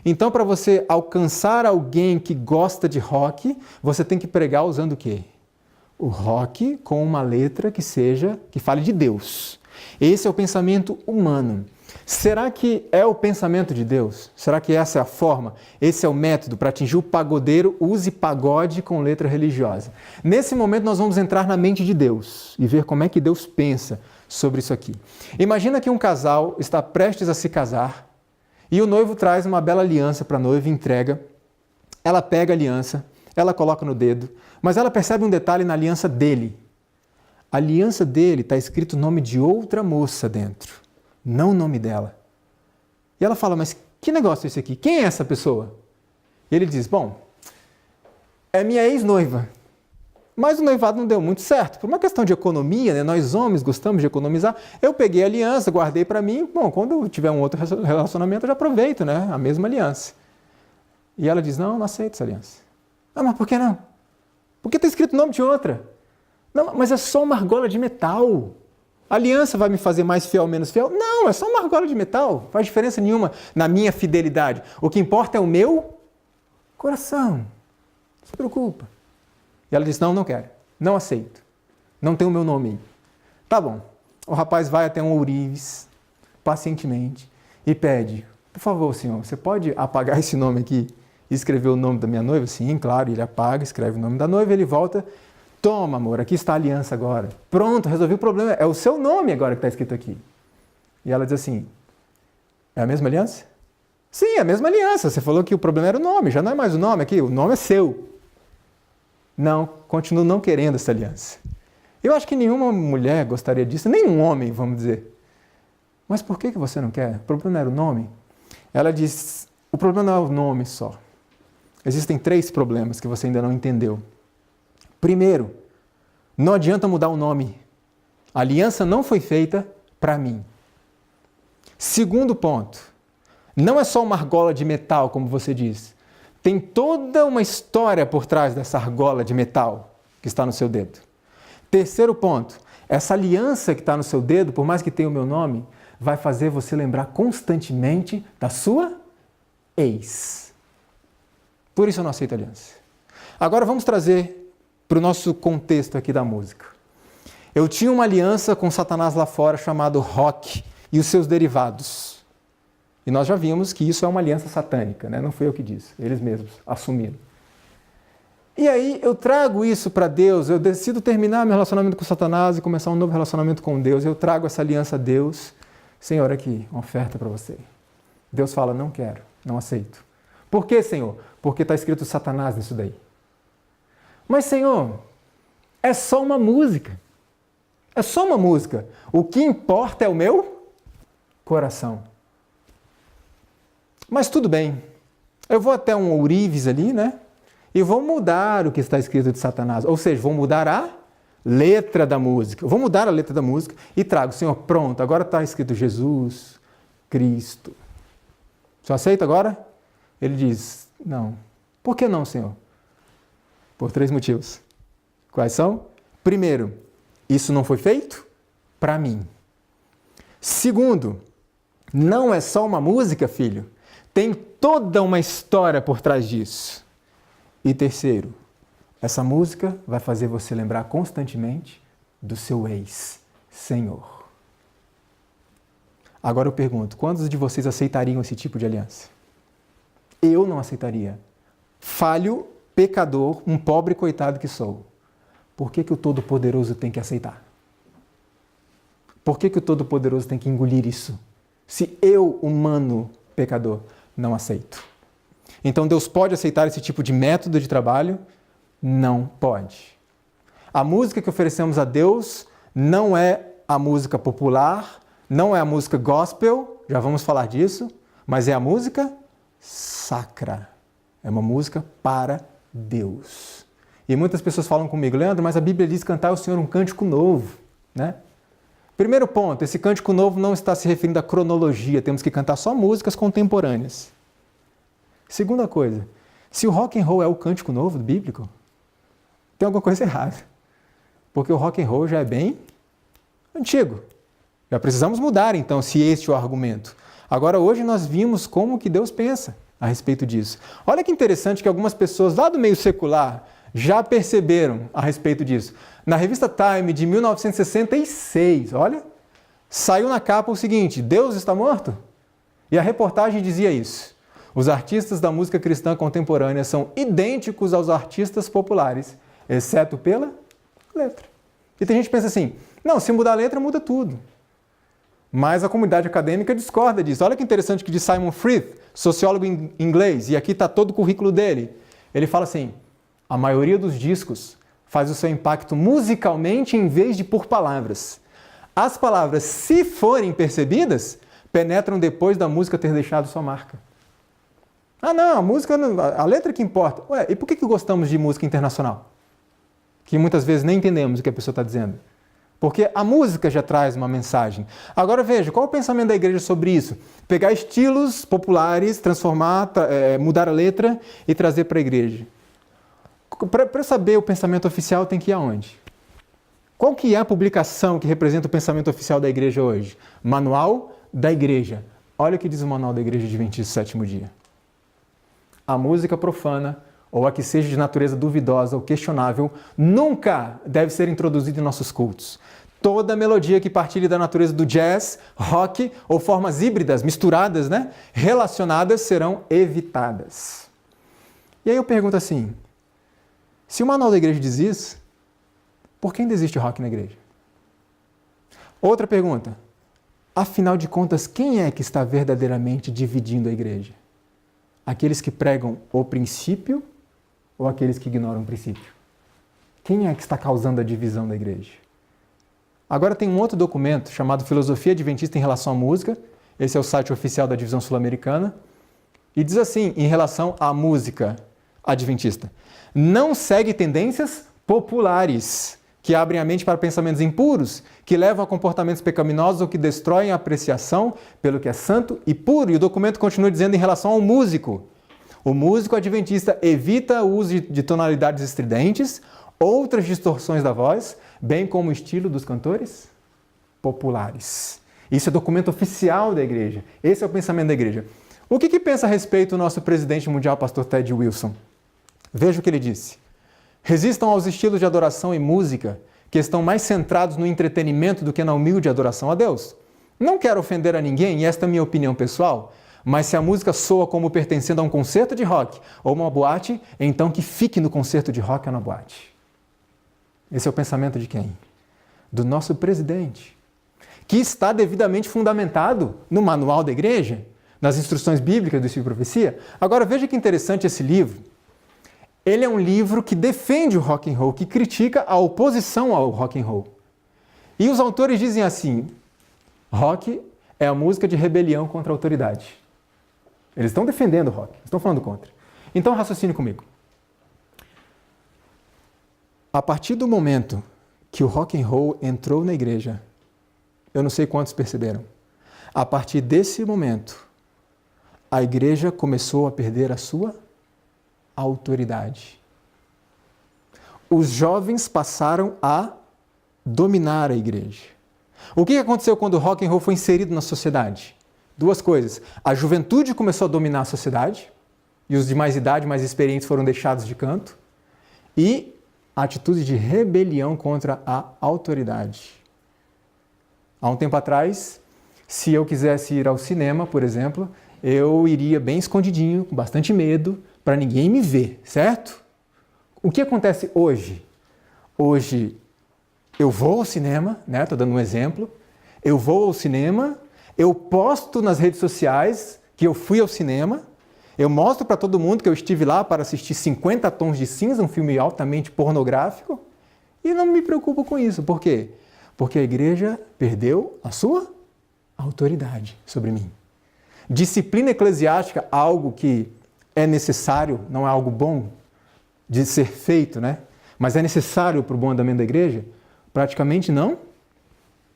Então, para você alcançar alguém que gosta de rock, você tem que pregar usando o quê? O rock com uma letra que fale de Deus. Esse é o pensamento humano. Será que é o pensamento de Deus? Será que essa é a forma? Esse é o método para atingir o pagodeiro? Use pagode com letra religiosa. Nesse momento nós vamos entrar na mente de Deus e ver como é que Deus pensa sobre isso aqui. Imagina que um casal está prestes a se casar e o noivo traz uma bela aliança para a noiva e entrega. Ela pega a aliança, ela coloca no dedo, mas ela percebe um detalhe na aliança dele. A aliança dele está escrito o nome de outra moça dentro, não o nome dela. E ela fala, mas que negócio é esse aqui? Quem é essa pessoa? E ele diz, bom, é minha ex-noiva. Mas o noivado não deu muito certo. Por uma questão de economia, né? Nós homens gostamos de economizar. Eu peguei a aliança, guardei para mim. Bom, quando eu tiver um outro relacionamento, eu já aproveito, né? A mesma aliança. E ela diz, não aceito essa aliança. Ah, mas por que não? Porque está escrito o nome de outra. Não, mas é só uma argola de metal. A aliança vai me fazer mais fiel ou menos fiel? Não, é só uma argola de metal. Não faz diferença nenhuma na minha fidelidade. O que importa é o meu coração. Não se preocupa. E ela diz, não quero, não aceito, não tem o meu nome aí. Tá bom, o rapaz vai até um ourives, pacientemente, e pede, por favor, senhor, você pode apagar esse nome aqui e escrever o nome da minha noiva? Sim, claro, ele apaga, escreve o nome da noiva, ele volta, toma amor, aqui está a aliança agora. Pronto, resolvi o problema, é o seu nome agora que está escrito aqui. E ela diz assim, é a mesma aliança? Sim, é a mesma aliança, você falou que o problema era o nome, já não é mais o nome aqui, o nome é seu. Não, continuo não querendo essa aliança. Eu acho que nenhuma mulher gostaria disso, nem um homem, vamos dizer. Mas por que você não quer? O problema não era o nome? Ela diz, o problema não é o nome só. Existem 3 problemas que você ainda não entendeu. Primeiro, não adianta mudar o nome. A aliança não foi feita para mim. Segundo ponto, não é só uma argola de metal, como você diz. Tem toda uma história por trás dessa argola de metal que está no seu dedo. Terceiro ponto, essa aliança que está no seu dedo, por mais que tenha o meu nome, vai fazer você lembrar constantemente da sua ex. Por isso eu não aceito aliança. Agora vamos trazer para o nosso contexto aqui da música. Eu tinha uma aliança com Satanás lá fora chamado rock e os seus derivados. E nós já vimos que isso é uma aliança satânica, né? Não fui eu que disse, eles mesmos assumiram. E aí eu trago isso para Deus, eu decido terminar meu relacionamento com Satanás e começar um novo relacionamento com Deus. Eu trago essa aliança a Deus. Senhor, aqui, uma oferta para você. Deus fala, não quero, não aceito. Por quê, Senhor? Porque está escrito Satanás nisso daí. Mas, Senhor, é só uma música. É só uma música. O que importa é o meu coração. Mas tudo bem, eu vou até um ourives ali, né? E vou mudar o que está escrito de Satanás. Ou seja, vou mudar a letra da música. Eu vou mudar a letra da música e trago, Senhor, pronto, agora está escrito Jesus, Cristo. O Senhor aceita agora? Ele diz, não. Por que não, Senhor? Por 3 motivos. Quais são? Primeiro, isso não foi feito para mim. Segundo, não é só uma música, filho. Tem toda uma história por trás disso. E terceiro, essa música vai fazer você lembrar constantemente do seu ex-senhor. Agora eu pergunto, quantos de vocês aceitariam esse tipo de aliança? Eu não aceitaria. Falho, pecador, um pobre coitado que sou. Por que o Todo-Poderoso tem que aceitar? Por que o Todo-Poderoso tem que engolir isso? Se eu, humano, pecador, não aceito. Então Deus pode aceitar esse tipo de método de trabalho? Não pode. A música que oferecemos a Deus não é a música popular, não é a música gospel, já vamos falar disso, mas é a música sacra. É uma música para Deus. E muitas pessoas falam comigo, Leandro, mas a Bíblia diz cantar ao Senhor um cântico novo, né? Primeiro ponto, esse cântico novo não está se referindo à cronologia, temos que cantar só músicas contemporâneas. Segunda coisa, se o rock and roll é o cântico novo bíblico, tem alguma coisa errada. Porque o rock and roll já é bem antigo. Já precisamos mudar, então, se este é o argumento. Agora, hoje nós vimos como que Deus pensa a respeito disso. Olha que interessante que algumas pessoas lá do meio secular já perceberam a respeito disso. Na revista Time, de 1966, olha, saiu na capa o seguinte, Deus está morto? E a reportagem dizia isso. Os artistas da música cristã contemporânea são idênticos aos artistas populares, exceto pela letra. E tem gente que pensa assim, não, se mudar a letra, muda tudo. Mas a comunidade acadêmica discorda disso. Olha que interessante que diz Simon Frith, sociólogo inglês, e aqui está todo o currículo dele. Ele fala assim, a maioria dos discos faz o seu impacto musicalmente em vez de por palavras. As palavras, se forem percebidas, penetram depois da música ter deixado sua marca. Ah não, a música, a letra que importa. Ué, e por que gostamos de música internacional? Que muitas vezes nem entendemos o que a pessoa está dizendo. Porque a música já traz uma mensagem. Agora veja, qual é o pensamento da igreja sobre isso? Pegar estilos populares, transformar, mudar a letra e trazer para a igreja. Para saber o pensamento oficial tem que ir aonde? Qual que é a publicação que representa o pensamento oficial da igreja hoje? Manual da igreja. Olha o que diz o Manual da Igreja Adventista do Sétimo Dia. A música profana, ou a que seja de natureza duvidosa ou questionável, nunca deve ser introduzida em nossos cultos. Toda melodia que partilhe da natureza do jazz, rock ou formas híbridas, misturadas, né, relacionadas, serão evitadas. E aí eu pergunto assim, se o Manual da Igreja diz isso, por que ainda existe rock na igreja? Outra pergunta, afinal de contas, quem é que está verdadeiramente dividindo a igreja? Aqueles que pregam o princípio ou aqueles que ignoram o princípio? Quem é que está causando a divisão da igreja? Agora tem um outro documento chamado Filosofia Adventista em relação à música, esse é o site oficial da Divisão Sul-Americana, e diz assim, em relação à música adventista, não segue tendências populares, que abrem a mente para pensamentos impuros, que levam a comportamentos pecaminosos ou que destroem a apreciação pelo que é santo e puro. E o documento continua dizendo em relação ao músico. O músico adventista evita o uso de tonalidades estridentes, outras distorções da voz, bem como o estilo dos cantores populares. Isso é documento oficial da igreja. Esse é o pensamento da igreja. O que pensa a respeito o nosso presidente mundial, pastor Ted Wilson? Veja o que ele disse. Resistam aos estilos de adoração e música que estão mais centrados no entretenimento do que na humilde adoração a Deus. Não quero ofender a ninguém, e esta é a minha opinião pessoal, mas se a música soa como pertencendo a um concerto de rock ou uma boate, então que fique no concerto de rock ou na boate. Esse é o pensamento de quem? Do nosso presidente, que está devidamente fundamentado no manual da igreja, nas instruções bíblicas do Espírito de Profecia. Agora veja que interessante esse livro. Ele é um livro que defende o rock and roll, que critica a oposição ao rock and roll. E os autores dizem assim, rock é a música de rebelião contra a autoridade. Eles estão defendendo o rock, estão falando contra. Então raciocine comigo. A partir do momento que o rock and roll entrou na igreja, eu não sei quantos perceberam. A partir desse momento, a igreja começou a perder a sua autoridade. Os jovens passaram a dominar a igreja. O que aconteceu quando o rock and roll foi inserido na sociedade? Duas coisas. A juventude começou a dominar a sociedade, e os de mais idade, mais experientes, foram deixados de canto. E a atitude de rebelião contra a autoridade. Há um tempo atrás, se eu quisesse ir ao cinema, por exemplo, eu iria bem escondidinho, com bastante medo, para ninguém me ver, certo? O que acontece hoje? Hoje eu vou ao cinema, né? Estou dando um exemplo. Eu vou ao cinema, eu posto nas redes sociais que eu fui ao cinema, eu mostro para todo mundo que eu estive lá para assistir 50 Tons de Cinza, um filme altamente pornográfico, e não me preocupo com isso. Por quê? Porque a igreja perdeu a sua autoridade sobre mim. Disciplina eclesiástica, algo que é necessário, não é algo bom de ser feito, né? Mas é necessário para o bom andamento da igreja, praticamente não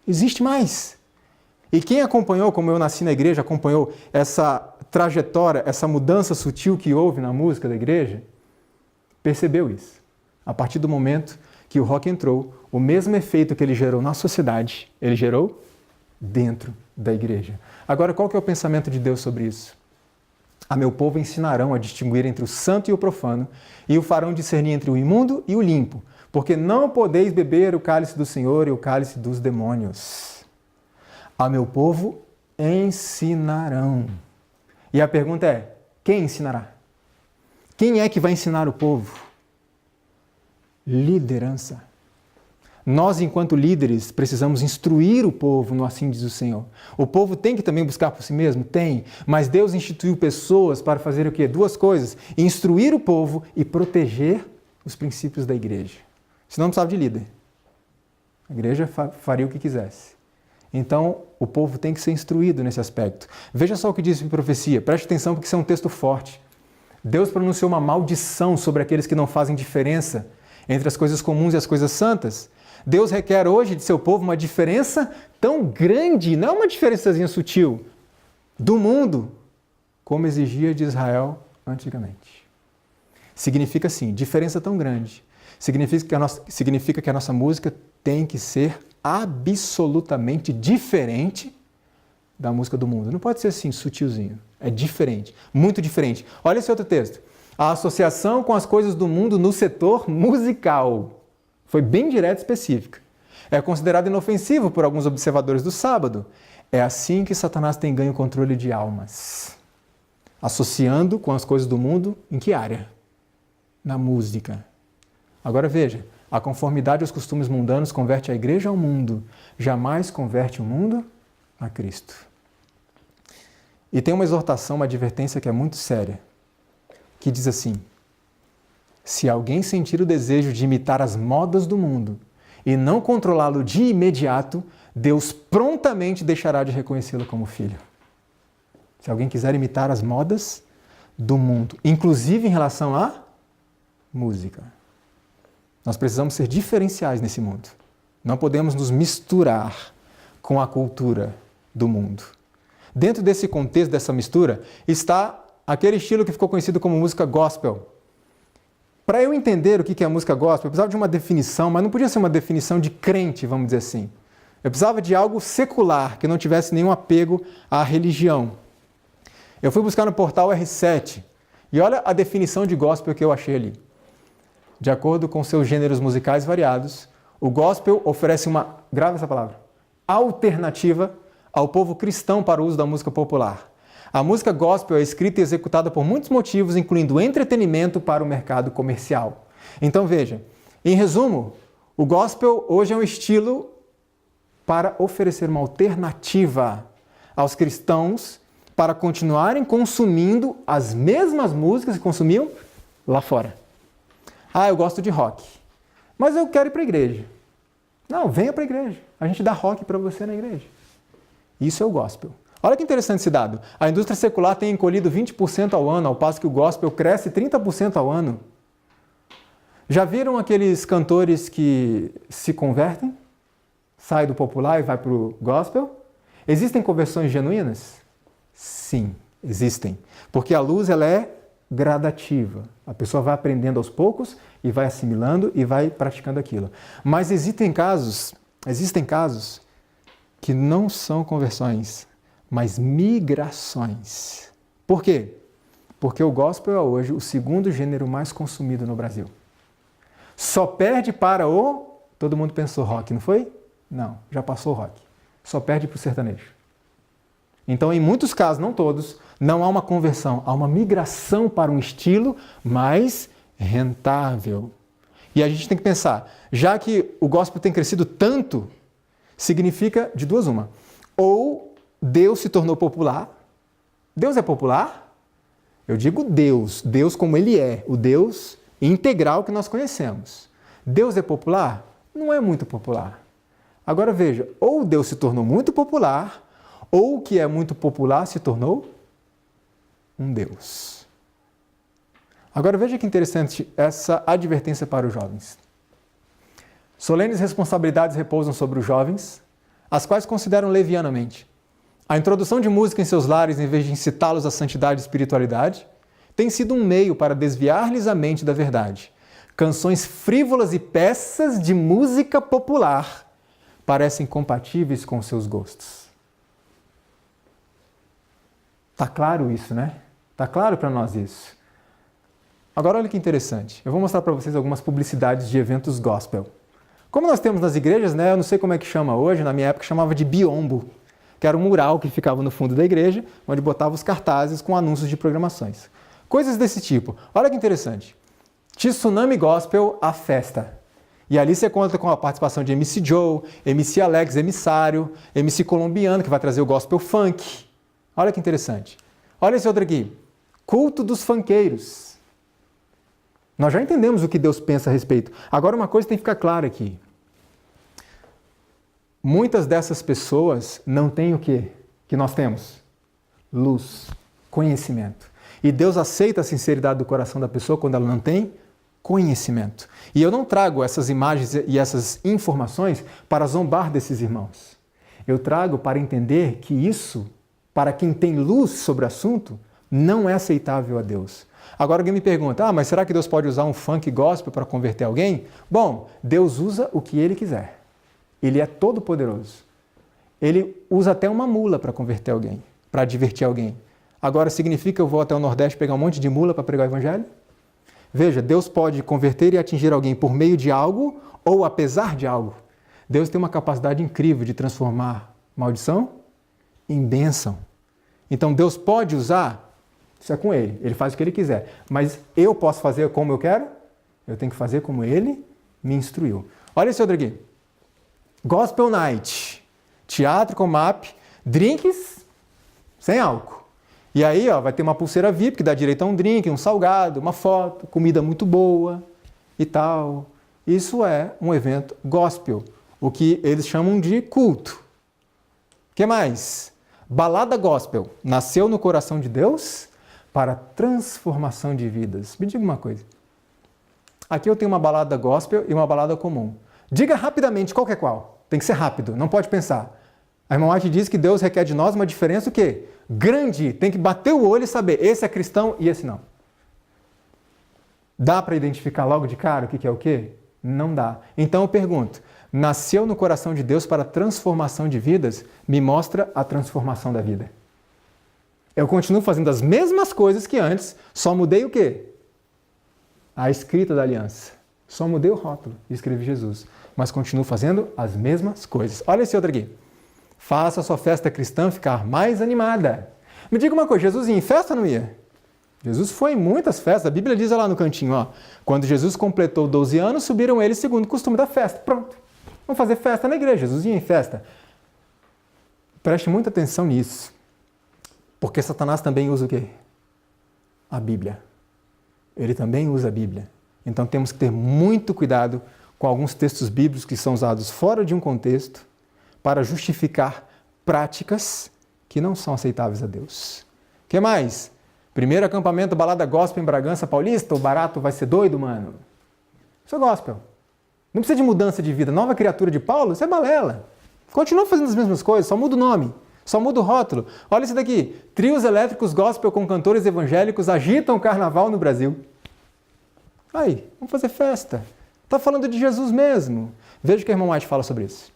existe mais. E quem acompanhou, como eu nasci na igreja, acompanhou essa trajetória, essa mudança sutil que houve na música da igreja, percebeu isso. A partir do momento que o rock entrou, o mesmo efeito que ele gerou na sociedade, ele gerou dentro da igreja. Agora, qual que é o pensamento de Deus sobre isso? A meu povo ensinarão a distinguir entre o santo e o profano, e o farão discernir entre o imundo e o limpo, porque não podeis beber o cálice do Senhor e o cálice dos demônios. A meu povo ensinarão. E a pergunta é, quem ensinará? Quem é que vai ensinar o povo? Liderança. Nós, enquanto líderes, precisamos instruir o povo no assim diz o Senhor. O povo tem que também buscar por si mesmo? Tem. Mas Deus instituiu pessoas para fazer o quê? Duas coisas. Instruir o povo e proteger os princípios da igreja. Senão não precisava de líder. A igreja faria o que quisesse. Então, o povo tem que ser instruído nesse aspecto. Veja só o que diz em profecia. Preste atenção porque isso é um texto forte. Deus pronunciou uma maldição sobre aqueles que não fazem diferença entre as coisas comuns e as coisas santas. Deus requer hoje de seu povo uma diferença tão grande, não uma diferençazinha sutil, do mundo, como exigia de Israel antigamente. Significa assim, diferença tão grande. Significa que a nossa música tem que ser absolutamente diferente da música do mundo. Não pode ser assim, sutilzinho. É diferente, muito diferente. Olha esse outro texto. A associação com as coisas do mundo no setor musical. Foi bem direta e específica. É considerado inofensivo por alguns observadores do sábado. É assim que Satanás tem ganho controle de almas. Associando com as coisas do mundo, em que área? Na música. Agora veja, a conformidade aos costumes mundanos converte a igreja ao mundo, jamais converte o mundo a Cristo. E tem uma exortação, uma advertência que é muito séria, que diz assim: se alguém sentir o desejo de imitar as modas do mundo e não controlá-lo de imediato, Deus prontamente deixará de reconhecê-lo como filho. Se alguém quiser imitar as modas do mundo, inclusive em relação à música. Nós precisamos ser diferenciais nesse mundo. Não podemos nos misturar com a cultura do mundo. Dentro desse contexto, dessa mistura, está aquele estilo que ficou conhecido como música gospel. Para eu entender o que é a música gospel, eu precisava de uma definição, mas não podia ser uma definição de crente, vamos dizer assim. Eu precisava de algo secular, que não tivesse nenhum apego à religião. Eu fui buscar no portal R7 e olha a definição de gospel que eu achei ali. De acordo com seus gêneros musicais variados, o gospel oferece uma, grave essa palavra, alternativa ao povo cristão para o uso da música popular. A música gospel é escrita e executada por muitos motivos, incluindo entretenimento para o mercado comercial. Então veja, em resumo, o gospel hoje é um estilo para oferecer uma alternativa aos cristãos para continuarem consumindo as mesmas músicas que consumiam lá fora. Ah, eu gosto de rock, mas eu quero ir para a igreja. Não, venha para a igreja. A gente dá rock para você na igreja. Isso é o gospel. Olha que interessante esse dado. A indústria secular tem encolhido 20% ao ano, ao passo que o gospel cresce 30% ao ano. Já viram aqueles cantores que se convertem? Sai do popular e vai para o gospel? Existem conversões genuínas? Sim, existem. Porque a luz ela é gradativa. A pessoa vai aprendendo aos poucos e vai assimilando e vai praticando aquilo. Mas existem casos que não são conversões, mas migrações. Por quê? Porque o gospel é hoje o segundo gênero mais consumido no Brasil. Só perde para o... Todo mundo pensou rock, não foi? Não, já passou o rock. Só perde para o sertanejo. Então, em muitos casos, não todos, não há uma conversão, há uma migração para um estilo mais rentável. E a gente tem que pensar, já que o gospel tem crescido tanto, significa de duas uma. Ou Deus se tornou popular. Deus é popular? Eu digo Deus, Deus como Ele é, o Deus integral que nós conhecemos. Deus é popular? Não é muito popular. Agora veja, ou Deus se tornou muito popular, ou o que é muito popular se tornou um Deus. Agora veja que interessante essa advertência para os jovens. Solenes responsabilidades repousam sobre os jovens, as quais consideram levianamente. A introdução de música em seus lares, em vez de incitá-los à santidade e espiritualidade, tem sido um meio para desviar-lhes a mente da verdade. Canções frívolas e peças de música popular parecem compatíveis com seus gostos. Tá claro isso, né? Tá claro para nós isso. Agora olha que interessante. Eu vou mostrar para vocês algumas publicidades de eventos gospel. Como nós temos nas igrejas, né? Eu não sei como é que chama hoje, na minha época chamava de biombo, que era um mural que ficava no fundo da igreja, onde botava os cartazes com anúncios de programações. Coisas desse tipo. Olha que interessante. Tsunami Gospel, a festa. E ali você conta com a participação de MC Joe, MC Alex, emissário, MC Colombiano, que vai trazer o gospel funk. Olha que interessante. Olha esse outro aqui. Culto dos funkeiros. Nós já entendemos o que Deus pensa a respeito. Agora uma coisa tem que ficar clara aqui. Muitas dessas pessoas não têm o quê? Que nós temos? Luz, conhecimento. E Deus aceita a sinceridade do coração da pessoa quando ela não tem conhecimento. E eu não trago essas imagens e essas informações para zombar desses irmãos. Eu trago para entender que isso, para quem tem luz sobre o assunto, não é aceitável a Deus. Agora alguém me pergunta, mas será que Deus pode usar um funk gospel para converter alguém? Bom, Deus usa o que Ele quiser. Ele é todo poderoso. Ele usa até uma mula para converter alguém, para divertir alguém. Agora significa que eu vou até o Nordeste pegar um monte de mula para pregar o Evangelho? Veja, Deus pode converter e atingir alguém por meio de algo ou apesar de algo. Deus tem uma capacidade incrível de transformar maldição em bênção. Então Deus pode usar, isso é com Ele, Ele faz o que Ele quiser. Mas eu posso fazer como eu quero? Eu tenho que fazer como Ele me instruiu. Olha esse outro aqui. Gospel Night. Teatro com MAP, drinks sem álcool. E aí, vai ter uma pulseira VIP que dá direito a um drink, um salgado, uma foto, comida muito boa e tal. Isso é um evento gospel, o que eles chamam de culto. O que mais? Balada gospel. Nasceu no coração de Deus para transformação de vidas. Me diga uma coisa. Aqui eu tenho uma balada gospel e uma balada comum. Diga rapidamente qual que é qual. Tem que ser rápido, não pode pensar. A irmã White diz que Deus requer de nós uma diferença o quê? Grande. Tem que bater o olho e saber, esse é cristão e esse não. Dá para identificar logo de cara o que é o quê? Não dá. Então eu pergunto, nasceu no coração de Deus para transformação de vidas? Me mostra a transformação da vida. Eu continuo fazendo as mesmas coisas que antes, só mudei o quê? A escrita da aliança. Só mudei o rótulo e escrevi Jesus. Mas continuo fazendo as mesmas coisas. Olha esse outro aqui. Faça a sua festa cristã ficar mais animada. Me diga uma coisa, Jesus ia em festa ou não ia? Jesus foi em muitas festas. A Bíblia diz lá no cantinho, quando Jesus completou 12 anos, subiram eles segundo o costume da festa. Pronto. Vamos fazer festa na igreja. Jesus ia em festa. Preste muita atenção nisso. Porque Satanás também usa o quê? A Bíblia. Ele também usa a Bíblia. Então temos que ter muito cuidado com alguns textos bíblicos que são usados fora de um contexto para justificar práticas que não são aceitáveis a Deus. O que mais? Primeiro acampamento balada gospel em Bragança Paulista, o barato vai ser doido, mano. Isso é gospel. Não precisa de mudança de vida. Nova criatura de Paulo, isso é balela. Continua fazendo as mesmas coisas, só muda o nome, só muda o rótulo. Olha isso daqui. Trios elétricos gospel com cantores evangélicos agitam o carnaval no Brasil. Aí, vamos fazer festa. Está falando de Jesus mesmo. Veja o que o irmão White fala sobre isso.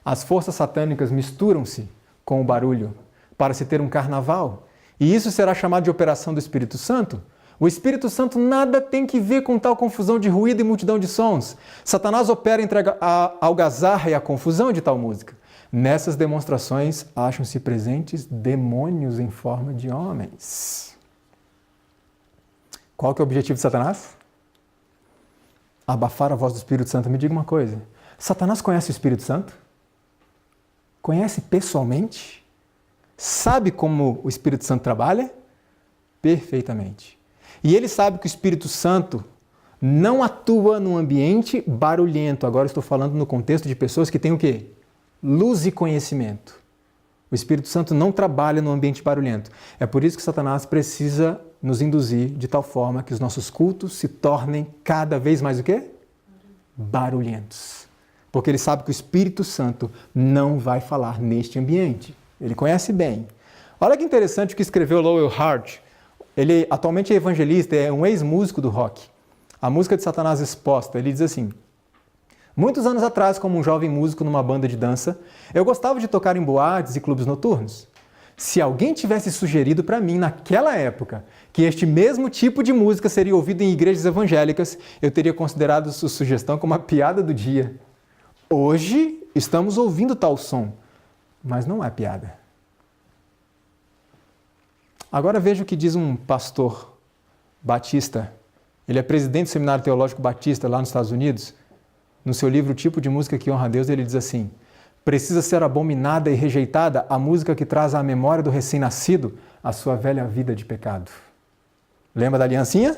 As forças satânicas misturam-se com o barulho para se ter um carnaval. E isso será chamado de operação do Espírito Santo. O Espírito Santo nada tem que ver com tal confusão de ruído e multidão de sons. Satanás opera entre a algazarra e a confusão de tal música. Nessas demonstrações acham-se presentes demônios em forma de homens. Qual que é o objetivo de Satanás? Abafar a voz do Espírito Santo. Me diga uma coisa. Satanás conhece o Espírito Santo? Conhece pessoalmente? Sabe como o Espírito Santo trabalha? Perfeitamente. E ele sabe que o Espírito Santo não atua num ambiente barulhento. Agora estou falando no contexto de pessoas que têm o quê? Luz e conhecimento. O Espírito Santo não trabalha num ambiente barulhento. É por isso que Satanás precisa nos induzir de tal forma que os nossos cultos se tornem cada vez mais o quê? Barulhentos. Porque ele sabe que o Espírito Santo não vai falar neste ambiente. Ele conhece bem. Olha que interessante o que escreveu Lowell Hart. Ele atualmente é evangelista, é um ex-músico do rock. A música de Satanás Exposta, ele diz assim: muitos anos atrás, como um jovem músico numa banda de dança, eu gostava de tocar em boates e clubes noturnos. Se alguém tivesse sugerido para mim naquela época que este mesmo tipo de música seria ouvido em igrejas evangélicas, eu teria considerado sua sugestão como uma piada do dia. Hoje estamos ouvindo tal som, mas não é piada. Agora veja o que diz um pastor batista. Ele é presidente do Seminário Teológico Batista lá nos Estados Unidos. No seu livro O Tipo de Música que Honra a Deus, ele diz assim: precisa ser abominada e rejeitada a música que traz à memória do recém-nascido a sua velha vida de pecado. Lembra da aliancinha?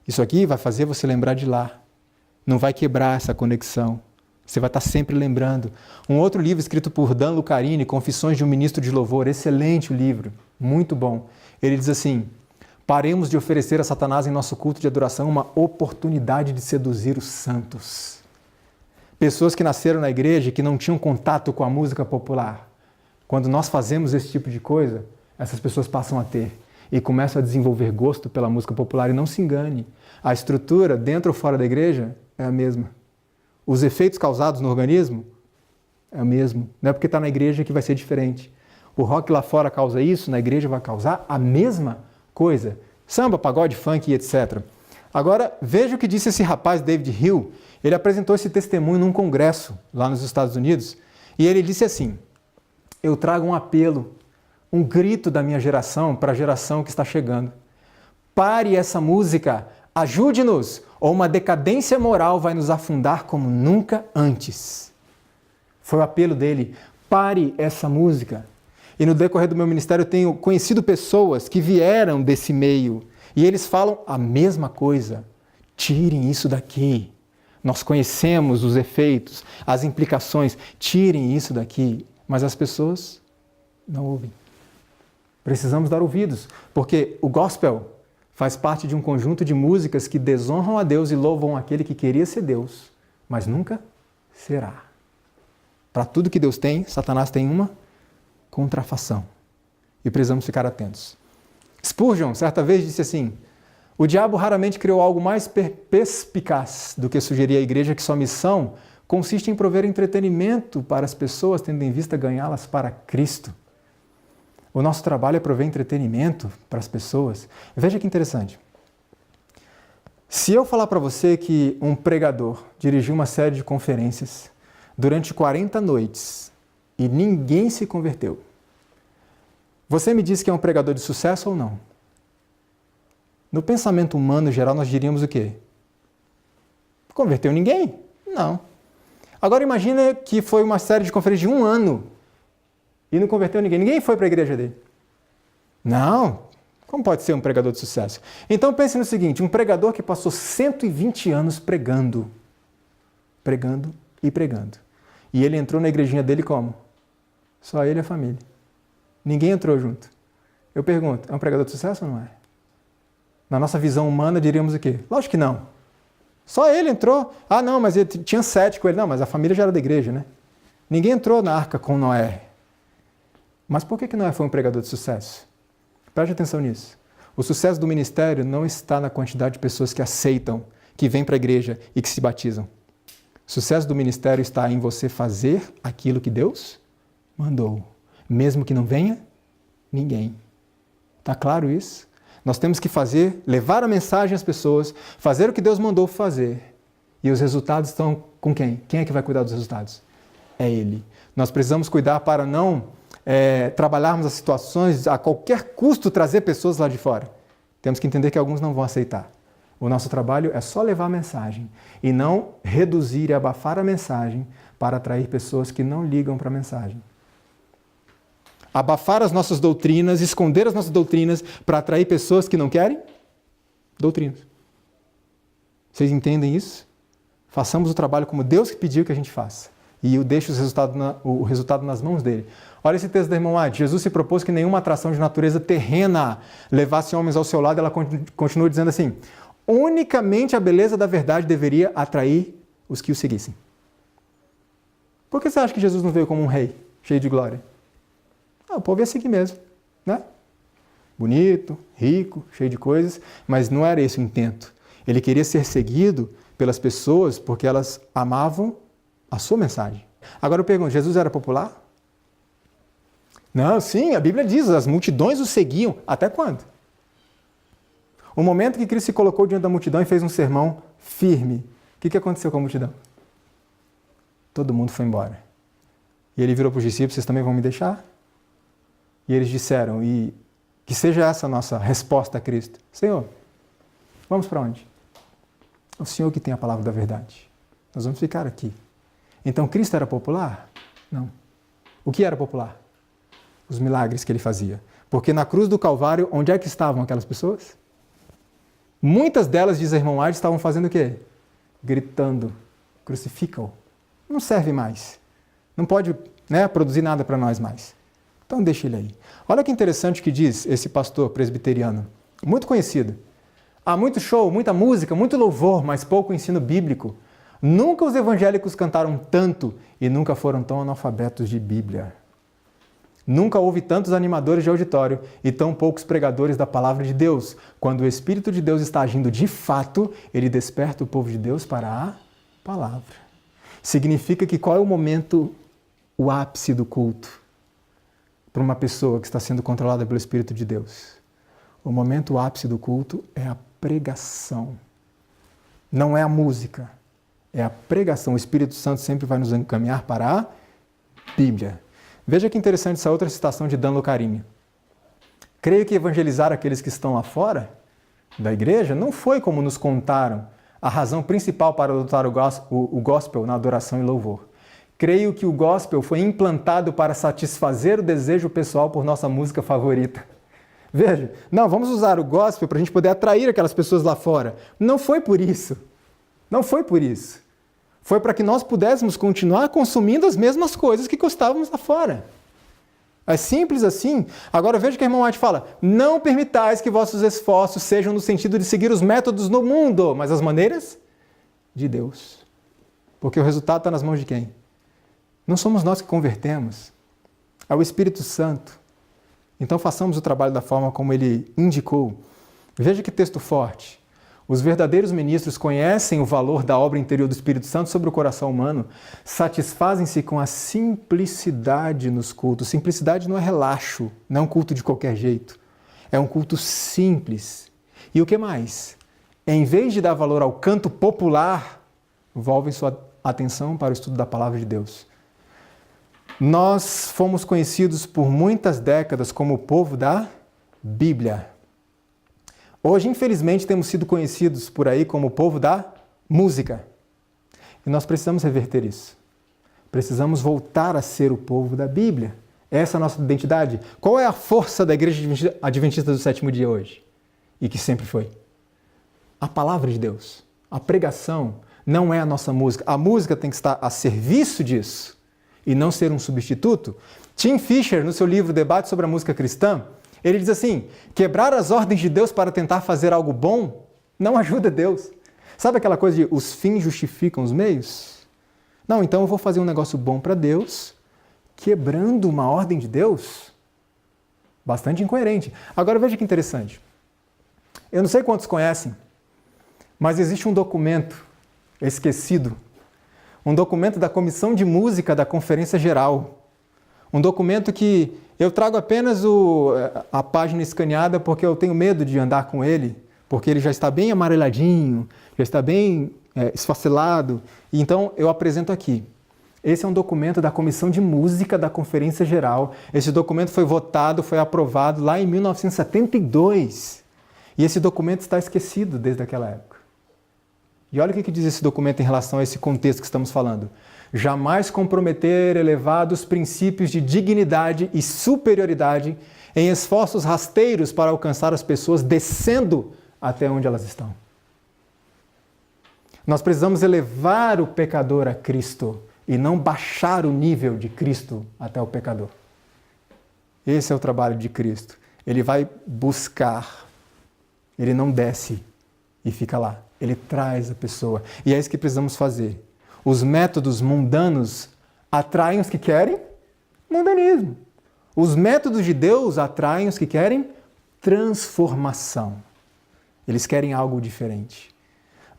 Isso aqui vai fazer você lembrar de lá. Não vai quebrar essa conexão. Você vai estar sempre lembrando. Um outro livro escrito por Dan Lucarini, Confissões de um Ministro de Louvor, excelente o livro, muito bom. Ele diz assim: paremos de oferecer a Satanás em nosso culto de adoração uma oportunidade de seduzir os santos. Pessoas que nasceram na igreja e que não tinham contato com a música popular. Quando nós fazemos esse tipo de coisa, essas pessoas passam a ter e começam a desenvolver gosto pela música popular. E não se engane, a estrutura dentro ou fora da igreja é a mesma. Os efeitos causados no organismo é o mesmo. Não é porque está na igreja que vai ser diferente. O rock lá fora causa isso, na igreja vai causar a mesma coisa. Samba, pagode, funk e etc. Agora, veja o que disse esse rapaz, David Hill. Ele apresentou esse testemunho num congresso lá nos Estados Unidos e ele disse assim: eu trago um apelo, um grito da minha geração para a geração que está chegando. Pare essa música, ajude-nos, ou uma decadência moral vai nos afundar como nunca antes. Foi o apelo dele: pare essa música. E no decorrer do meu ministério eu tenho conhecido pessoas que vieram desse meio e eles falam a mesma coisa. Tirem isso daqui. Nós conhecemos os efeitos, as implicações. Tirem isso daqui. Mas as pessoas não ouvem. Precisamos dar ouvidos, porque o gospel faz parte de um conjunto de músicas que desonram a Deus e louvam aquele que queria ser Deus, mas nunca será. Para tudo que Deus tem, Satanás tem uma contrafação. E precisamos ficar atentos. Spurgeon, certa vez, disse assim: o diabo raramente criou algo mais perspicaz do que sugerir à igreja que sua missão consiste em prover entretenimento para as pessoas, tendo em vista ganhá-las para Cristo. O nosso trabalho é prover entretenimento para as pessoas. Veja que interessante. Se eu falar para você que um pregador dirigiu uma série de conferências durante 40 noites e ninguém se converteu, você me diz que é um pregador de sucesso ou não? No pensamento humano geral, nós diríamos o quê? Converteu ninguém? Não. Agora imagina que foi uma série de conferências de 1 ano e não converteu ninguém. Ninguém foi para a igreja dele. Não. Como pode ser um pregador de sucesso? Então pense no seguinte: um pregador que passou 120 anos pregando. Pregando e pregando. E ele entrou na igrejinha dele como? Só ele e a família. Ninguém entrou junto. Eu pergunto, é um pregador de sucesso ou não é? Na nossa visão humana diríamos o quê? Lógico que não. Só ele entrou. Ah, não, mas ele tinha 7 com ele. Não, mas a família já era da igreja, né? Ninguém entrou na arca com Noé. Mas por que Noé foi um pregador de sucesso? Preste atenção nisso. O sucesso do ministério não está na quantidade de pessoas que aceitam, que vêm para a igreja e que se batizam. O sucesso do ministério está em você fazer aquilo que Deus mandou. Mesmo que não venha ninguém. Está claro isso? Nós temos que levar a mensagem às pessoas, fazer o que Deus mandou fazer. E os resultados estão com quem? Quem é que vai cuidar dos resultados? É Ele. Nós precisamos cuidar para não trabalharmos as situações, a qualquer custo trazer pessoas lá de fora. Temos que entender que alguns não vão aceitar. O nosso trabalho é só levar a mensagem e não reduzir e abafar a mensagem para atrair pessoas que não ligam para a mensagem. Abafar as nossas doutrinas, esconder as nossas doutrinas para atrair pessoas que não querem doutrinas. Vocês entendem isso? Façamos o trabalho como Deus pediu que a gente faça. E eu deixo o resultado nas mãos dele. Olha esse texto da irmã White. Jesus se propôs que nenhuma atração de natureza terrena levasse homens ao seu lado. Ela continua dizendo assim: unicamente a beleza da verdade deveria atrair os que o seguissem. Por que você acha que Jesus não veio como um rei, cheio de glória? O povo ia seguir mesmo, né? Bonito, rico, cheio de coisas, mas não era esse o intento. Ele queria ser seguido pelas pessoas porque elas amavam a sua mensagem. Agora eu pergunto, Jesus era popular? Não, sim, a Bíblia diz, as multidões o seguiam. Até quando? O momento que Cristo se colocou diante da multidão e fez um sermão firme, o que aconteceu com a multidão? Todo mundo foi embora. E ele virou para os discípulos: vocês também vão me deixar? E eles disseram, e que seja essa a nossa resposta a Cristo: Senhor, vamos para onde? É o Senhor que tem a palavra da verdade. Nós vamos ficar aqui. Então Cristo era popular? Não. O que era popular? Os milagres que ele fazia. Porque na cruz do Calvário, onde é que estavam aquelas pessoas? Muitas delas, diz a irmã White, estavam fazendo o quê? Gritando: crucifica-o. Não serve mais. Não pode, produzir nada para nós mais. Então deixa ele aí. Olha que interessante que diz esse pastor presbiteriano, muito conhecido. Há muito show, muita música, muito louvor, mas pouco ensino bíblico. Nunca os evangélicos cantaram tanto e nunca foram tão analfabetos de Bíblia. Nunca houve tantos animadores de auditório e tão poucos pregadores da palavra de Deus. Quando o Espírito de Deus está agindo de fato, ele desperta o povo de Deus para a palavra. Significa que qual é o momento, o ápice do culto para uma pessoa que está sendo controlada pelo Espírito de Deus? O momento, o ápice do culto é a pregação. Não é a música, é a pregação. O Espírito Santo sempre vai nos encaminhar para a Bíblia. Veja que interessante essa outra citação de Dan Lucarini. Creio que evangelizar aqueles que estão lá fora da igreja não foi, como nos contaram, a razão principal para adotar o gospel na adoração e louvor. Creio que o gospel foi implantado para satisfazer o desejo pessoal por nossa música favorita. Veja, não, vamos usar o gospel para a gente poder atrair aquelas pessoas lá fora. Não foi por isso. Não foi por isso. Foi para que nós pudéssemos continuar consumindo as mesmas coisas que gostávamos lá fora. É simples assim. Agora veja que a irmã White fala: não permitais que vossos esforços sejam no sentido de seguir os métodos do mundo, mas as maneiras de Deus. Porque o resultado está nas mãos de quem? Não somos nós que convertemos. É o Espírito Santo. Então façamos o trabalho da forma como ele indicou. Veja que texto forte. Os verdadeiros ministros conhecem o valor da obra interior do Espírito Santo sobre o coração humano, satisfazem-se com a simplicidade nos cultos. Simplicidade não é relaxo, não é um culto de qualquer jeito. É um culto simples. E o que mais? Em vez de dar valor ao canto popular, volvem sua atenção para o estudo da palavra de Deus. Nós fomos conhecidos por muitas décadas como o povo da Bíblia. Hoje, infelizmente, temos sido conhecidos por aí como o povo da música. E nós precisamos reverter isso. Precisamos voltar a ser o povo da Bíblia. Essa é a nossa identidade. Qual é a força da Igreja Adventista do Sétimo Dia hoje? E que sempre foi? A palavra de Deus. A pregação não é a nossa música. A música tem que estar a serviço disso e não ser um substituto. Tim Fisher, no seu livro Debate sobre a Música Cristã, ele diz assim: quebrar as ordens de Deus para tentar fazer algo bom não ajuda Deus. Sabe aquela coisa de os fins justificam os meios? Não, então eu vou fazer um negócio bom para Deus, quebrando uma ordem de Deus? Bastante incoerente. Agora veja que interessante. Eu não sei quantos conhecem, mas existe um documento esquecido, um documento da Comissão de Música da Conferência Geral. Um documento que eu trago apenas a página escaneada porque eu tenho medo de andar com ele, porque ele já está bem amareladinho, já está bem esfacelado, e então eu apresento aqui. Esse é um documento da Comissão de Música da Conferência Geral. Esse documento foi votado, foi aprovado lá em 1972. E esse documento está esquecido desde aquela época. E olha o que diz esse documento em relação a esse contexto que estamos falando. Jamais comprometer elevados princípios de dignidade e superioridade em esforços rasteiros para alcançar as pessoas descendo até onde elas estão. Nós precisamos elevar o pecador a Cristo e não baixar o nível de Cristo até o pecador. Esse é o trabalho de Cristo. Ele vai buscar, ele não desce e fica lá. Ele traz a pessoa. E é isso que precisamos fazer. Os métodos mundanos atraem os que querem mundanismo. Os métodos de Deus atraem os que querem transformação. Eles querem algo diferente.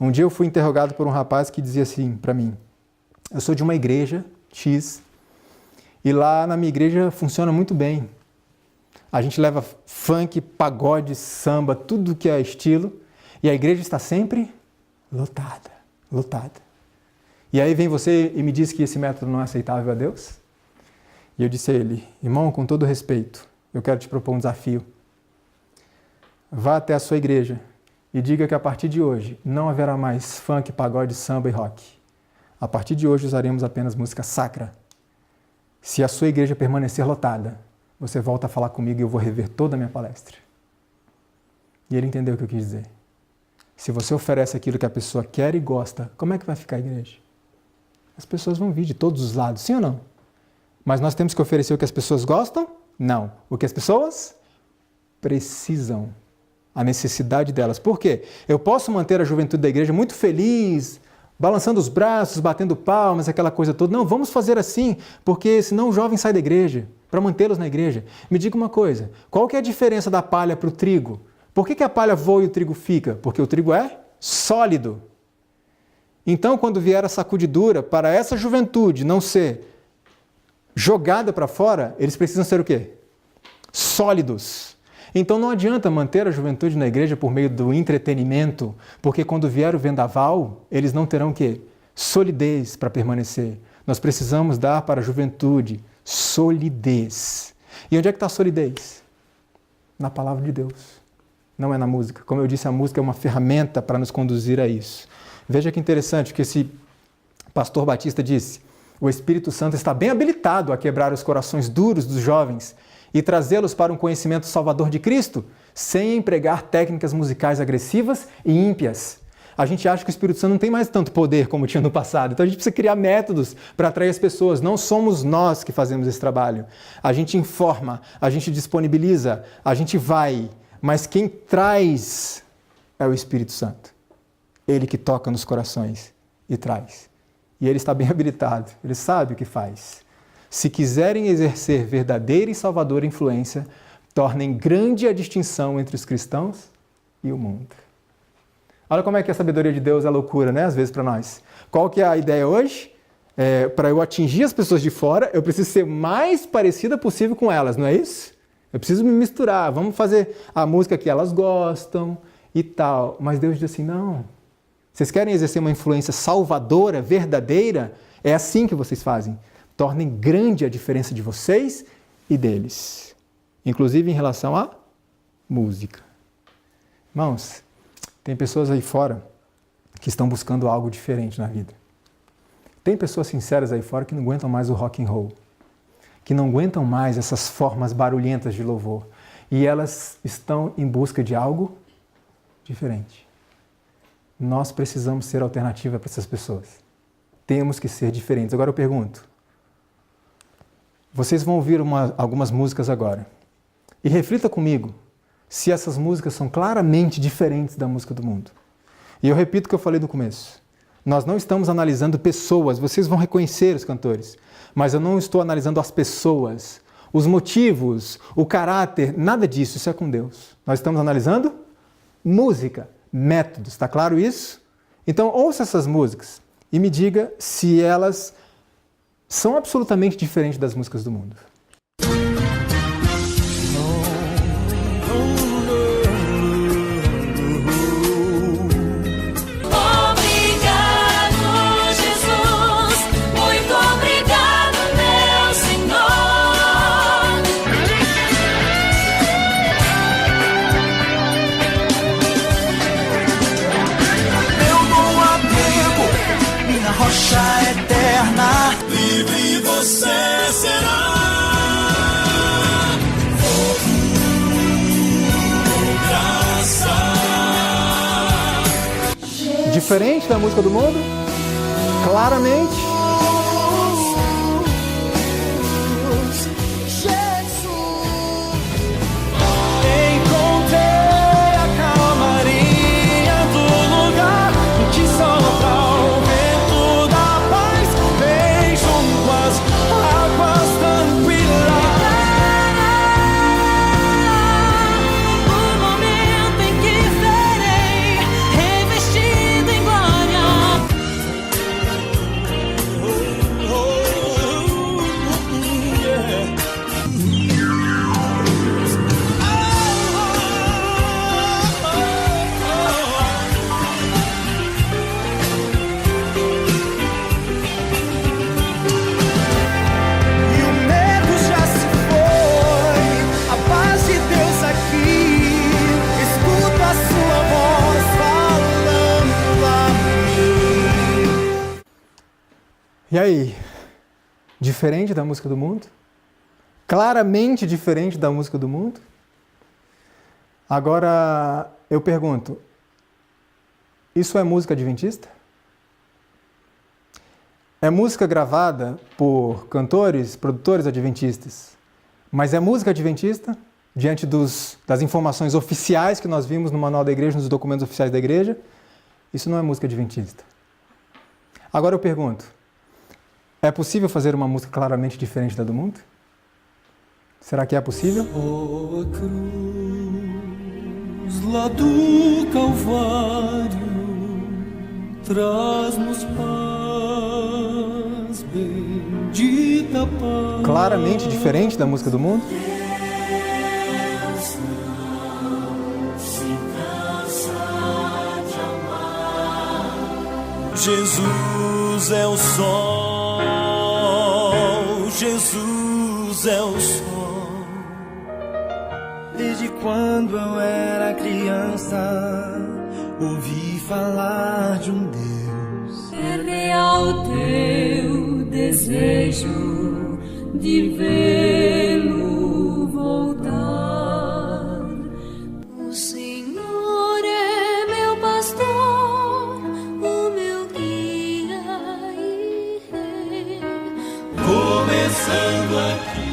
Um dia eu fui interrogado por um rapaz que dizia assim para mim: eu sou de uma igreja X e lá na minha igreja funciona muito bem. A gente leva funk, pagode, samba, tudo que é estilo, e a igreja está sempre lotada, lotada. E aí vem você e me diz que esse método não é aceitável a Deus? E eu disse a ele: irmão, com todo respeito, eu quero te propor um desafio. Vá até a sua igreja e diga que a partir de hoje não haverá mais funk, pagode, samba e rock. A partir de hoje usaremos apenas música sacra. Se a sua igreja permanecer lotada, você volta a falar comigo e eu vou rever toda a minha palestra. E ele entendeu o que eu quis dizer. Se você oferece aquilo que a pessoa quer e gosta, como é que vai ficar a igreja? As pessoas vão vir de todos os lados, sim ou não? Mas nós temos que oferecer o que as pessoas gostam? Não. O que as pessoas precisam. A necessidade delas. Por quê? Eu posso manter a juventude da igreja muito feliz, balançando os braços, batendo palmas, aquela coisa toda. Não, vamos fazer assim, porque senão o jovem sai da igreja, para mantê-los na igreja. Me diga uma coisa, qual que é a diferença da palha para o trigo? Por que a palha voa e o trigo fica? Porque o trigo é sólido. Então, quando vier a sacudidura, para essa juventude não ser jogada para fora, eles precisam ser o quê? Sólidos. Então não adianta manter a juventude na igreja por meio do entretenimento, porque quando vier o vendaval, eles não terão o quê? Solidez para permanecer. Nós precisamos dar para a juventude solidez. E onde é que está a solidez? Na palavra de Deus. Não é na música. Como eu disse, a música é uma ferramenta para nos conduzir a isso. Veja que interessante que esse pastor Batista disse: o Espírito Santo está bem habilitado a quebrar os corações duros dos jovens e trazê-los para um conhecimento salvador de Cristo, sem empregar técnicas musicais agressivas e ímpias. A gente acha que o Espírito Santo não tem mais tanto poder como tinha no passado, então a gente precisa criar métodos para atrair as pessoas. Não somos nós que fazemos esse trabalho. A gente informa, a gente disponibiliza, a gente vai, mas quem traz é o Espírito Santo. Ele que toca nos corações e traz. E ele está bem habilitado, ele sabe o que faz. Se quiserem exercer verdadeira e salvadora influência, tornem grande a distinção entre os cristãos e o mundo. Olha como é que a sabedoria de Deus é loucura, né? Às vezes para nós. Qual que é a ideia hoje? Para eu atingir as pessoas de fora, eu preciso ser mais parecida possível com elas, não é isso? Eu preciso me misturar, vamos fazer a música que elas gostam e tal. Mas Deus diz assim, não. Vocês querem exercer uma influência salvadora, verdadeira? É assim que vocês fazem. Tornem grande a diferença de vocês e deles. Inclusive em relação à música. Irmãos, tem pessoas aí fora que estão buscando algo diferente na vida. Tem pessoas sinceras aí fora que não aguentam mais o rock and roll. Que não aguentam mais essas formas barulhentas de louvor. E elas estão em busca de algo diferente. Nós precisamos ser alternativa para essas pessoas. Temos que ser diferentes. Agora eu pergunto, vocês vão ouvir algumas músicas agora. E reflita comigo se essas músicas são claramente diferentes da música do mundo. E eu repito o que eu falei no começo. Nós não estamos analisando pessoas, vocês vão reconhecer os cantores, mas eu não estou analisando as pessoas, os motivos, o caráter, nada disso, isso é com Deus. Nós estamos analisando música, métodos, está claro isso? Então ouça essas músicas e me diga se elas são absolutamente diferentes das músicas do mundo. Eterna, livre você será. Graça. Diferente da música do mundo? Claramente. Encontrei a calmaria do lugar que sopra o vento da paz. Vem junto às águas tranquilas. O momento em que serei revestido em glória. E o medo já se foi, a paz de Deus aqui. Escuta a sua voz falando a mim. E aí? Diferente da música do mundo? Claramente diferente da música do mundo? Agora eu pergunto, isso é música adventista? É música gravada por cantores, produtores adventistas, mas é música adventista diante das informações oficiais que nós vimos no Manual da Igreja, nos documentos oficiais da Igreja? Isso não é música adventista. Agora eu pergunto, é possível fazer uma música claramente diferente da do mundo? Será que é possível? Oh, a cruz lá do Calvário traz-nos paz, bendita paz. Claramente diferente da música do mundo? Jesus é o sol, Jesus é o sol. Desde quando eu era criança, ouvi falar de um Deus. Ser real teu desejo de vê-lo voltar. O Senhor é meu pastor, o meu guia e rei. Começando aqui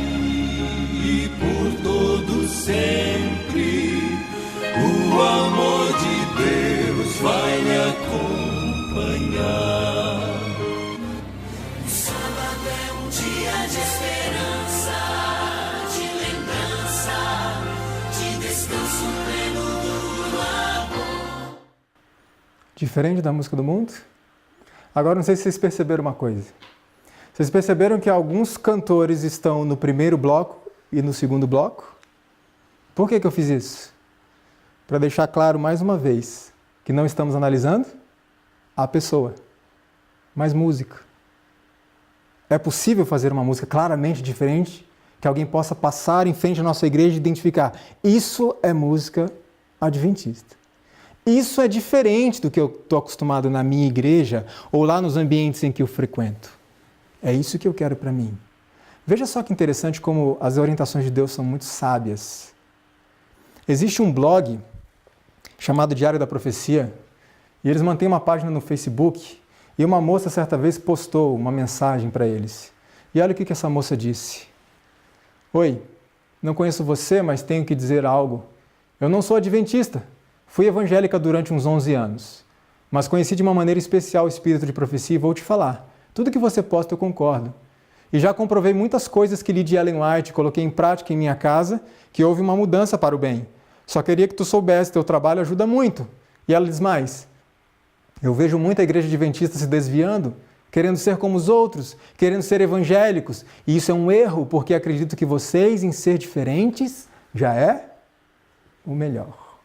e por todo sempre, o amor de Deus vai me acompanhar. O sábado é um dia de esperança, de lembrança, de descanso pleno do amor. Diferente da música do mundo? Agora não sei se vocês perceberam uma coisa. Vocês perceberam que alguns cantores estão no primeiro bloco e no segundo bloco? Por que eu fiz isso? Para deixar claro mais uma vez que não estamos analisando a pessoa, mas música. É possível fazer uma música claramente diferente, que alguém possa passar em frente à nossa igreja e identificar. Isso é música adventista. Isso é diferente do que eu estou acostumado na minha igreja ou lá nos ambientes em que eu frequento. É isso que eu quero para mim. Veja só que interessante como as orientações de Deus são muito sábias. Existe um blog chamado Diário da Profecia e eles mantêm uma página no Facebook e uma moça certa vez postou uma mensagem para eles. E olha o que essa moça disse. Oi, não conheço você, mas tenho que dizer algo. Eu não sou adventista. Fui evangélica durante uns 11 anos. mas conheci de uma maneira especial o espírito de profecia e vou te falar. Tudo que você posta eu concordo. E já comprovei muitas coisas que li de Ellen White, coloquei em prática em minha casa, que houve uma mudança para o bem. Só queria que tu soubesse, teu trabalho ajuda muito. E ela diz mais, eu vejo muita igreja adventista se desviando, querendo ser como os outros, querendo ser evangélicos. E isso é um erro, porque acredito que vocês, em ser diferentes, já é o melhor.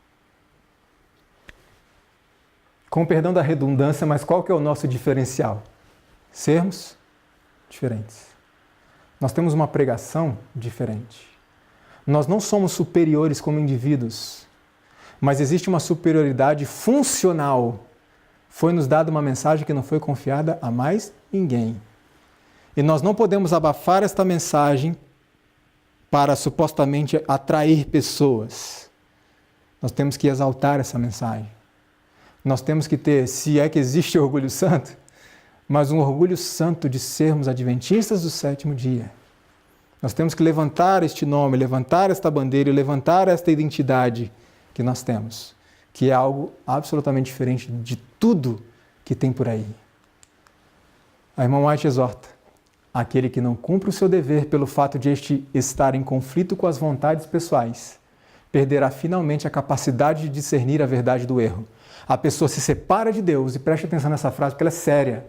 Com perdão da redundância, mas qual que é o nosso diferencial? Sermos diferentes. Nós temos uma pregação diferente. Nós não somos superiores como indivíduos, mas existe uma superioridade funcional. Foi nos dada uma mensagem que não foi confiada a mais ninguém. E nós não podemos abafar esta mensagem para supostamente atrair pessoas. Nós temos que exaltar essa mensagem. Nós temos que ter, se é que existe orgulho santo, mas um orgulho santo de sermos adventistas do sétimo dia. Nós temos que levantar este nome, levantar esta bandeira e levantar esta identidade que nós temos, que é algo absolutamente diferente de tudo que tem por aí. A irmã White exorta, aquele que não cumpre o seu dever pelo fato de este estar em conflito com as vontades pessoais, perderá finalmente a capacidade de discernir a verdade do erro. A pessoa se separa de Deus, e preste atenção nessa frase porque ela é séria.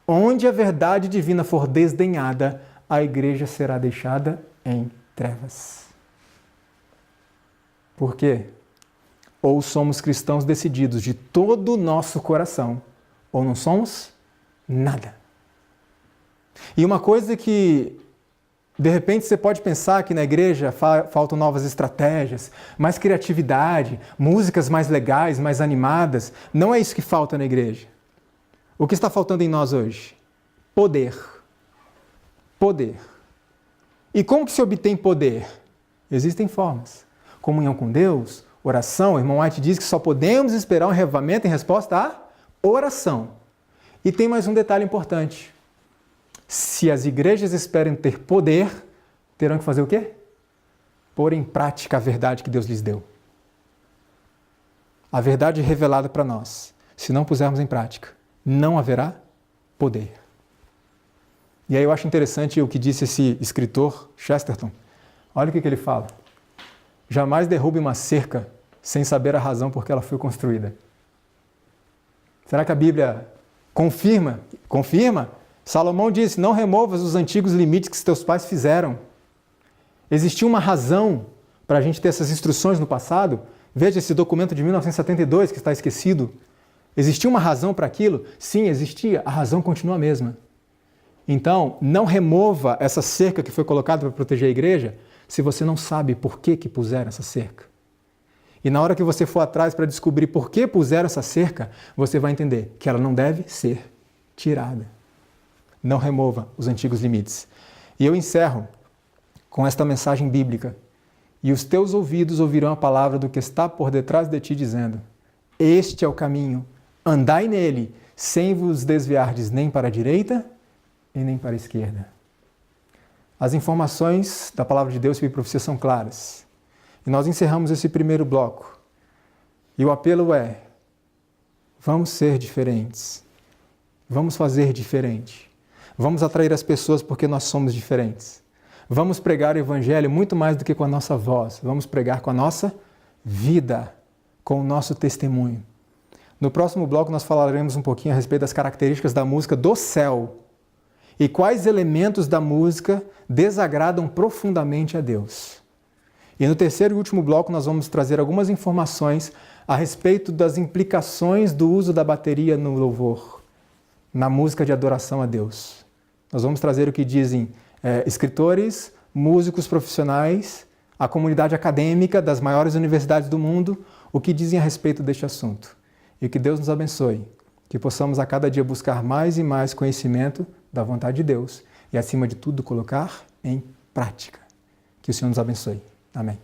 Onde a verdade divina for desdenhada, a igreja será deixada em trevas. Por quê? Ou somos cristãos decididos de todo o nosso coração, ou não somos nada. E uma coisa que, de repente, você pode pensar que na igreja faltam novas estratégias, mais criatividade, músicas mais legais, mais animadas. Não é isso que falta na igreja. O que está faltando em nós hoje? Poder. Poder. E como que se obtém poder? Existem formas. Comunhão com Deus, oração. O irmão White diz que só podemos esperar um avivamento em resposta à oração. E tem mais um detalhe importante. Se as igrejas esperam ter poder, terão que fazer o quê? Pôr em prática a verdade que Deus lhes deu. A verdade revelada para nós. Se não pusermos em prática, não haverá poder. E aí eu acho interessante o que disse esse escritor, Chesterton. Olha o que ele fala. Jamais derrube uma cerca sem saber a razão por que ela foi construída. Será que a Bíblia confirma? Confirma? Salomão disse, não removas os antigos limites que teus pais fizeram. Existia uma razão para a gente ter essas instruções no passado. Veja esse documento de 1972 que está esquecido. Existia uma razão para aquilo? Sim, existia. A razão continua a mesma. Então, não remova essa cerca que foi colocada para proteger a igreja se você não sabe por que puseram essa cerca. E na hora que você for atrás para descobrir por que puseram essa cerca, você vai entender que ela não deve ser tirada. Não remova os antigos limites. E eu encerro com esta mensagem bíblica. E os teus ouvidos ouvirão a palavra do que está por detrás de ti, dizendo, este é o caminho, andai nele, sem vos desviardes nem para a direita e nem para a esquerda. As informações da palavra de Deus e profecia são claras. E nós encerramos esse primeiro bloco. E o apelo é, vamos ser diferentes. Vamos fazer diferente. Vamos atrair as pessoas porque nós somos diferentes. Vamos pregar o Evangelho muito mais do que com a nossa voz. Vamos pregar com a nossa vida, com o nosso testemunho. No próximo bloco nós falaremos um pouquinho a respeito das características da música do céu e quais elementos da música desagradam profundamente a Deus. E no terceiro e último bloco nós vamos trazer algumas informações a respeito das implicações do uso da bateria no louvor, na música de adoração a Deus. Nós vamos trazer o que dizem escritores, músicos profissionais, a comunidade acadêmica das maiores universidades do mundo, o que dizem a respeito deste assunto. E que Deus nos abençoe, que possamos a cada dia buscar mais e mais conhecimento da vontade de Deus e, acima de tudo, colocar em prática. Que o Senhor nos abençoe. Amém.